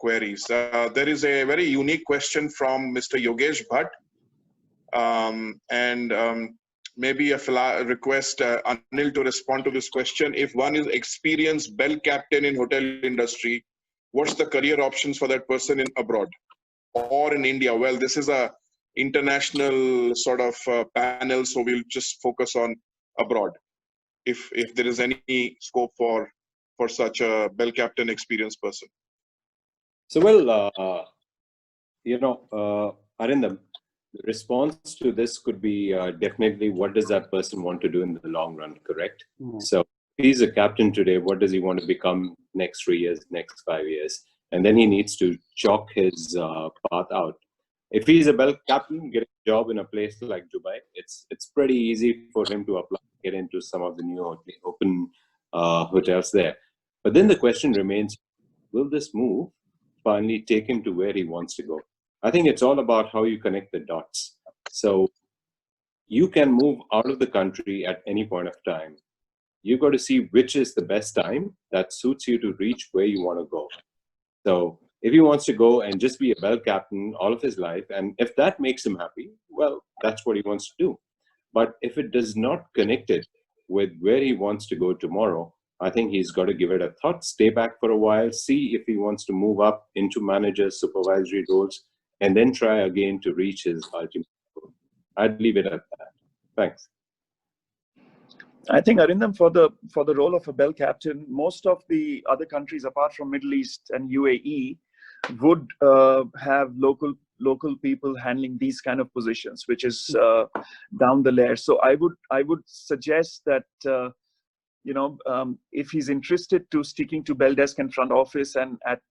[SPEAKER 1] queries. There is a very unique question from Mr. Yogesh Bhatt. Maybe a request Anil to respond to this question. If one is experienced bell captain in hotel industry, what's the career options for that person in abroad or in India? Well, this is a international sort of panel, so we'll just focus on abroad. If there is any scope for such a bell captain experienced person.
[SPEAKER 7] So, well, Arindam, the response to this could be definitely what does that person want to do in the long run, correct? So if he's a captain today, what does he want to become next 3 years, next 5 years? And then he needs to chalk his path out. If he's a bell captain, getting a job in a place like Dubai, it's pretty easy for him to apply, get into some of the new open hotels there. But then the question remains, will this move finally take him to where he wants to go? I think it's all about how you connect the dots. So you can move out of the country at any point of time. You got to see which is the best time that suits you to reach where you want to go. So if he wants to go and just be a bell captain all of his life, and if that makes him happy, well, that's what he wants to do. But if it does not connect it with where he wants to go tomorrow, I think he's got to give it a thought, stay back for a while, see if he wants to move up into manager, supervisory roles, and then try again to reach his ultimate goal. I'd leave it at that. Thanks.
[SPEAKER 3] I think, Arindam, for the role of a bell captain, most of the other countries apart from Middle East and UAE would have local people handling these kind of positions, which is down the layer. So I would suggest that if he's interested to sticking to bell desk and front office and at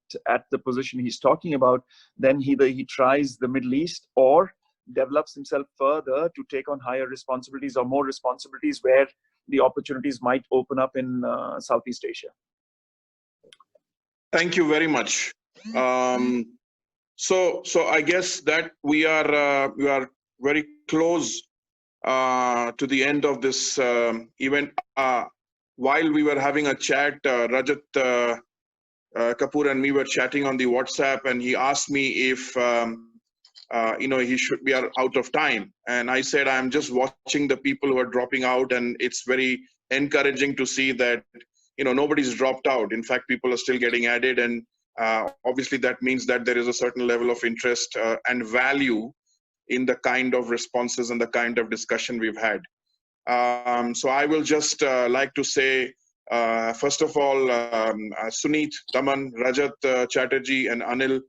[SPEAKER 3] the position he's talking about, then either he tries the Middle East or develops himself further to take on higher responsibilities or more responsibilities where the opportunities might open up in Southeast Asia.
[SPEAKER 1] Thank you very much. So I guess that we are very close to the end of this event. While we were having a chat, Rajat Kapoor and me were chatting on the WhatsApp, and he asked me if we are out of time, and I said I'm just watching the people who are dropping out, and it's very encouraging to see that nobody's dropped out. In fact, people are still getting added, and obviously that means that there is a certain level of interest and value in the kind of responses and the kind of discussion we've had. So I will just like to say, first of all, Suneet, Daman, Rajat Chatterjee, and Anil,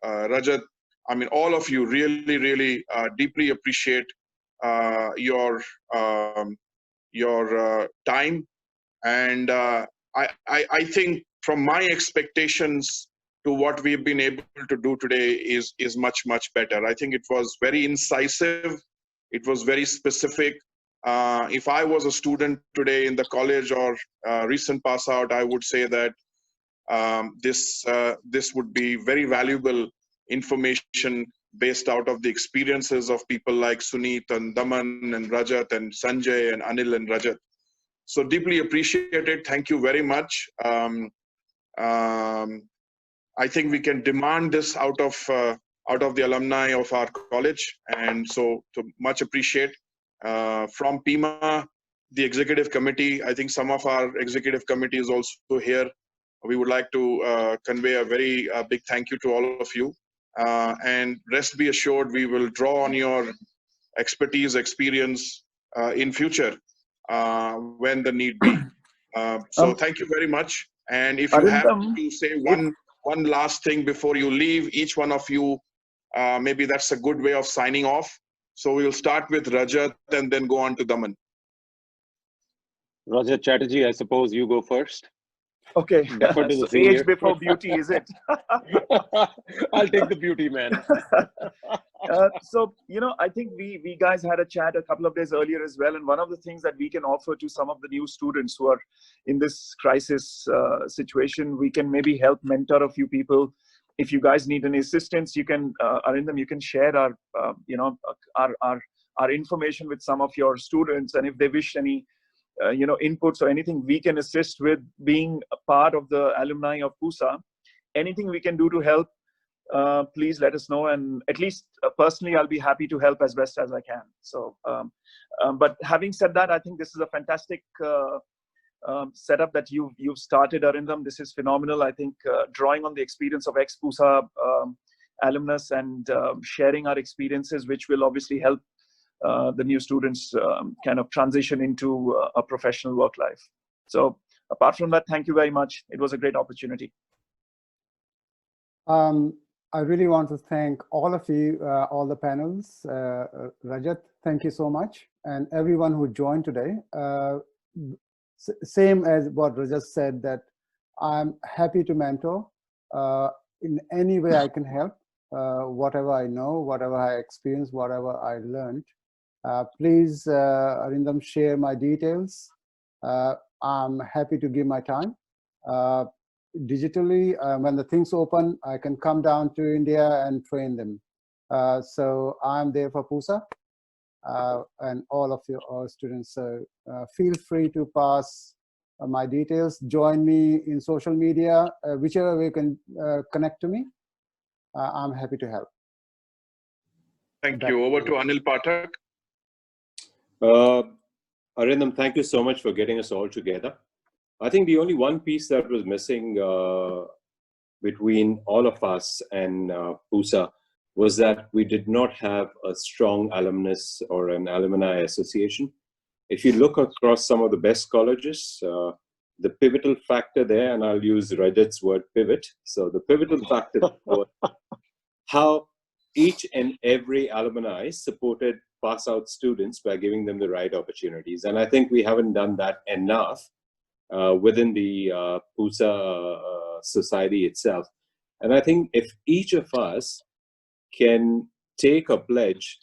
[SPEAKER 1] Rajat, I mean, all of you really, really deeply appreciate your time. And I think from my expectations to what we've been able to do today is much, much better. I think it was very incisive. It was very specific. If I was a student today in the college or recent pass out, I would say that this would be very valuable information based out of the experiences of people like Suneet and Daman and Rajat and Sanjay and Anil and Rajat. So deeply appreciated. Thank you very much. I think we can demand this out of the alumni of our college, and so to much appreciate from PIHMAA, the executive committee. I think some of our executive committee is also here. We would like to convey a very big thank you to all of you, and rest be assured we will draw on your expertise, experience in future when the need be. So thank you very much. And if you have to say one last thing before you leave, each one of you, maybe that's a good way of signing off. So we'll start with Rajat and then go on to Daman.
[SPEAKER 2] Rajat Chatterjee, I suppose you go first.
[SPEAKER 3] Okay.
[SPEAKER 2] So
[SPEAKER 3] age before beauty, is it?
[SPEAKER 2] I'll take the beauty, man.
[SPEAKER 3] So, you know, I think we guys had a chat a couple of days earlier as well. And one of the things that we can offer to some of the new students who are in this crisis situation, we can maybe help mentor a few people. If you guys need any assistance, you can, Arindam, you can share our, you know, our information with some of your students. And if they wish any, you know, inputs or anything we can assist with, being a part of the alumni of PUSA, anything we can do to help, please let us know. And at least personally, I'll be happy to help as best as I can. So, but having said that, I think this is a fantastic setup that you've started, Arindam. This is phenomenal. I think drawing on the experience of ex-PUSA alumnus and sharing our experiences, which will obviously help the new students kind of transition into a professional work life. So apart from that, thank you very much. It was a great opportunity.
[SPEAKER 5] I really want to thank all of you, all the panels. Rajat, thank you so much. And everyone who joined today. Same as what Rajat said, that I'm happy to mentor in any way I can help, whatever I know, whatever I experienced, whatever I learned. Please, Arindam, share my details. I'm happy to give my time. Digitally, when the things open, I can come down to India and train them. So I'm there for PUSA and all of your students. So feel free to pass my details. Join me in social media, whichever way you can connect to me. I'm happy to help.
[SPEAKER 1] Thank you. Over to Anil Pathak.
[SPEAKER 7] Arindam, thank you so much for getting us all together. I think the only one piece that was missing between all of us and PUSA was that we did not have a strong alumnus or an alumni association. If you look across some of the best colleges, the pivotal factor there, and I'll use Rajat's word pivot. So the pivotal factor was how each and every alumni supported pass out students by giving them the right opportunities. And I think we haven't done that enough within the PUSA society itself. And I think if each of us can take a pledge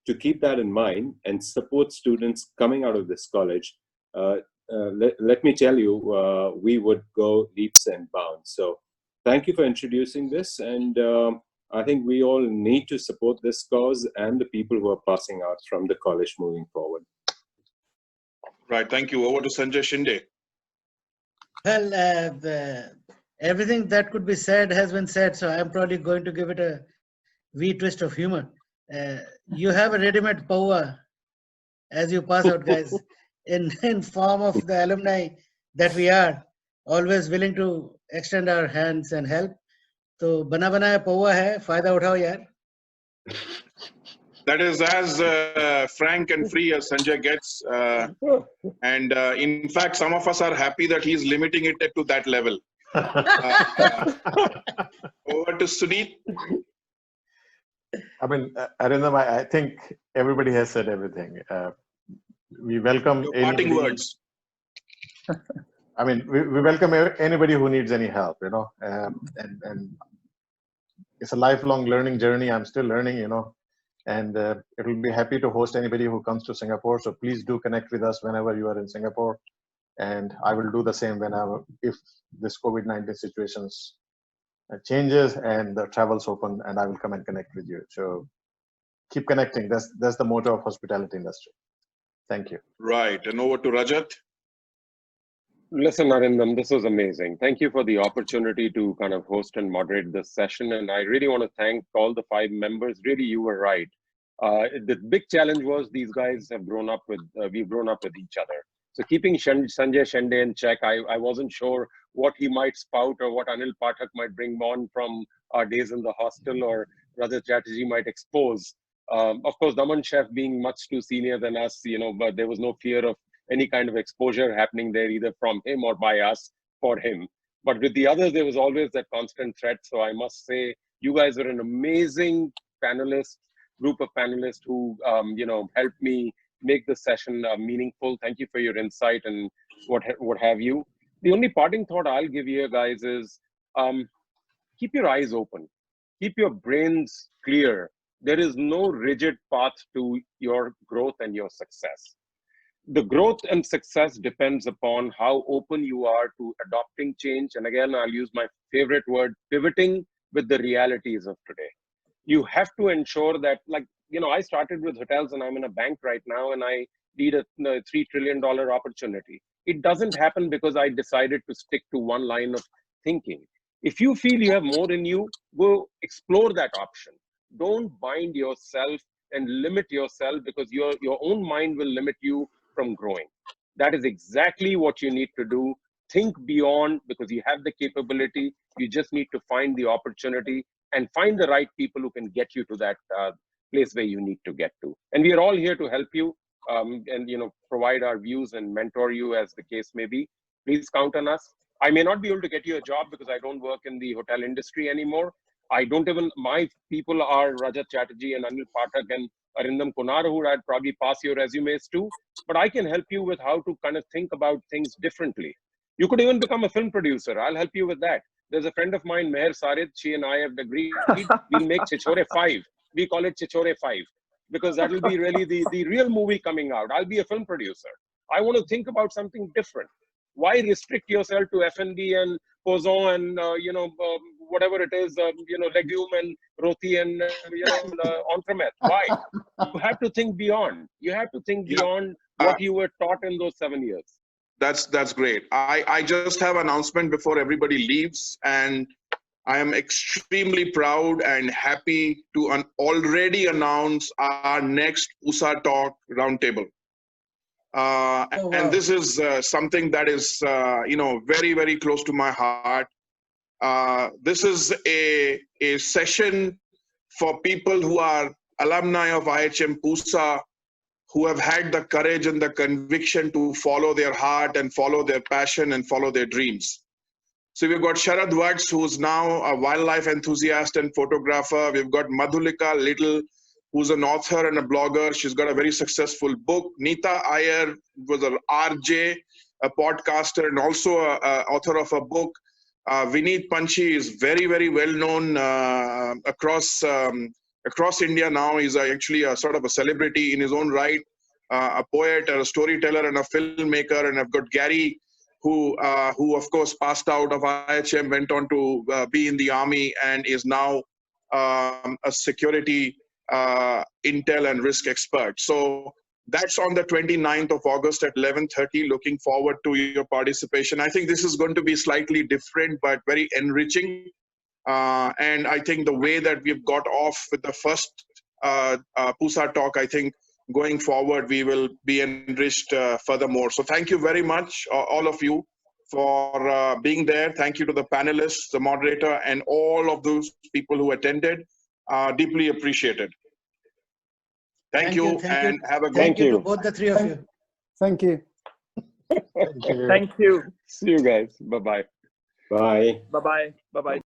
[SPEAKER 7] to keep that in mind and support students coming out of this college, let me tell you, we would go leaps and bounds. So thank you for introducing this. And I think we all need to support this cause and the people who are passing out from the college moving forward.
[SPEAKER 1] Right. Thank you. Over to Sanjay Shende.
[SPEAKER 4] Well, everything that could be said has been said, so I'm probably going to give it a wee twist of humor. You have a ready-made paua as you pass out, guys, in form of the alumni that we are, always willing to extend our hands and help. So, bana banaya paua hai, fayda uthao yaar.
[SPEAKER 1] That is as frank and free as Sanjay gets. And in fact, some of us are happy that he's limiting it to that level. Over to Suneet.
[SPEAKER 6] I mean, Arindam, I think everybody has said everything. We welcome
[SPEAKER 1] your parting words.
[SPEAKER 6] I mean, we welcome anybody who needs any help, you know, and it's a lifelong learning journey. I'm still learning, you know, and it will be happy to host anybody who comes to Singapore. So please do connect with us whenever you are in Singapore, and I will do the same whenever, if this COVID-19 situations changes and the travel's open, and I will come and connect with you. So keep connecting. That's the motto of hospitality industry. Thank you.
[SPEAKER 1] Right, and over to Rajat.
[SPEAKER 2] Listen, Arindam, this was amazing. Thank you for the opportunity to kind of host and moderate this session. And I really want to thank all the 5 members. Really, you were right. The big challenge was these guys have grown up with, we've grown up with each other. So keeping Sanjay Shende in check, I wasn't sure what he might spout or what Anil Pathak might bring on from our days in the hostel, or Rajat Chatterjee might expose. Of course, Daman Chef being much too senior than us, you know, but there was no fear of any kind of exposure happening there, either from him or by us for him. But with the others, there was always that constant threat. So I must say, you guys were an amazing group of panelists who, you know, helped me make the session meaningful. Thank you for your insight and what have you. The only parting thought I'll give you guys is keep your eyes open, keep your brains clear. There is no rigid path to your growth and your success. The growth and success depends upon how open you are to adopting change. And again, I'll use my favorite word, pivoting with the realities of today. You have to ensure that, like, you know, I started with hotels and I'm in a bank right now and I need a $3 trillion opportunity. It doesn't happen because I decided to stick to one line of thinking. If you feel you have more in you, go explore that option. Don't bind yourself and limit yourself, because your own mind will limit you from growing. That is exactly what you need to do. Think beyond, because you have the capability. You just need to find the opportunity and find the right people who can get you to that place where you need to get to. And we are all here to help you and, you know, provide our views and mentor you as the case may be. Please count on us. I may not be able to get you a job because I don't work in the hotel industry anymore. My people are Rajat Chatterjee and Anil Pathak and Arindam Kumar, who I'd probably pass your resumes to, but I can help you with how to kind of think about things differently. You could even become a film producer. I'll help you with that. There's a friend of mine, Meher Sarid, she and I have agreed we'll make Chichore 5. We call it Chichore 5 because that will be really the real movie coming out. I'll be a film producer. I want to think about something different. Why restrict yourself to F&B and poisson and, you know, whatever it is, you know, legume and roti and, you know, entremet? Why? You have to think beyond. You have to think beyond what you were taught in those 7 years.
[SPEAKER 1] That's great. I just have an announcement before everybody leaves, and I am extremely proud and happy to already announce our next PUSA Talk Roundtable. And this is something that is, you know, very, very close to my heart. This is a session for people who are alumni of IHM PUSA, who have had the courage and the conviction to follow their heart and follow their passion and follow their dreams. So we've got Sharad Watts, who's now a wildlife enthusiast and photographer. We've got Madhulika Little, who's an author and a blogger. She's got a very successful book. Neeta Iyer was an RJ, a podcaster, and also an author of a book. Vineet Panchi is very, very well known across India now. He's actually a sort of a celebrity in his own right, a poet, a storyteller, and a filmmaker. And I've got Gary, who of course passed out of IHM, went on to be in the army, and is now a security intel and risk expert. So that's on the 29th of August at 11:30. Looking forward to your participation. I think this is going to be slightly different, but very enriching. And I think the way that we've got off with the first PUSA talk, I think going forward, we will be enriched furthermore. So thank you very much, all of you, for being there. Thank you to the panelists, the moderator, and all of those people who attended. Deeply appreciated. Thank you, and have a good
[SPEAKER 4] Thank you to both the three of you.
[SPEAKER 5] Thank you.
[SPEAKER 3] Thank you.
[SPEAKER 2] See you guys. Bye-bye.
[SPEAKER 7] Bye.
[SPEAKER 3] Bye-bye. Bye-bye.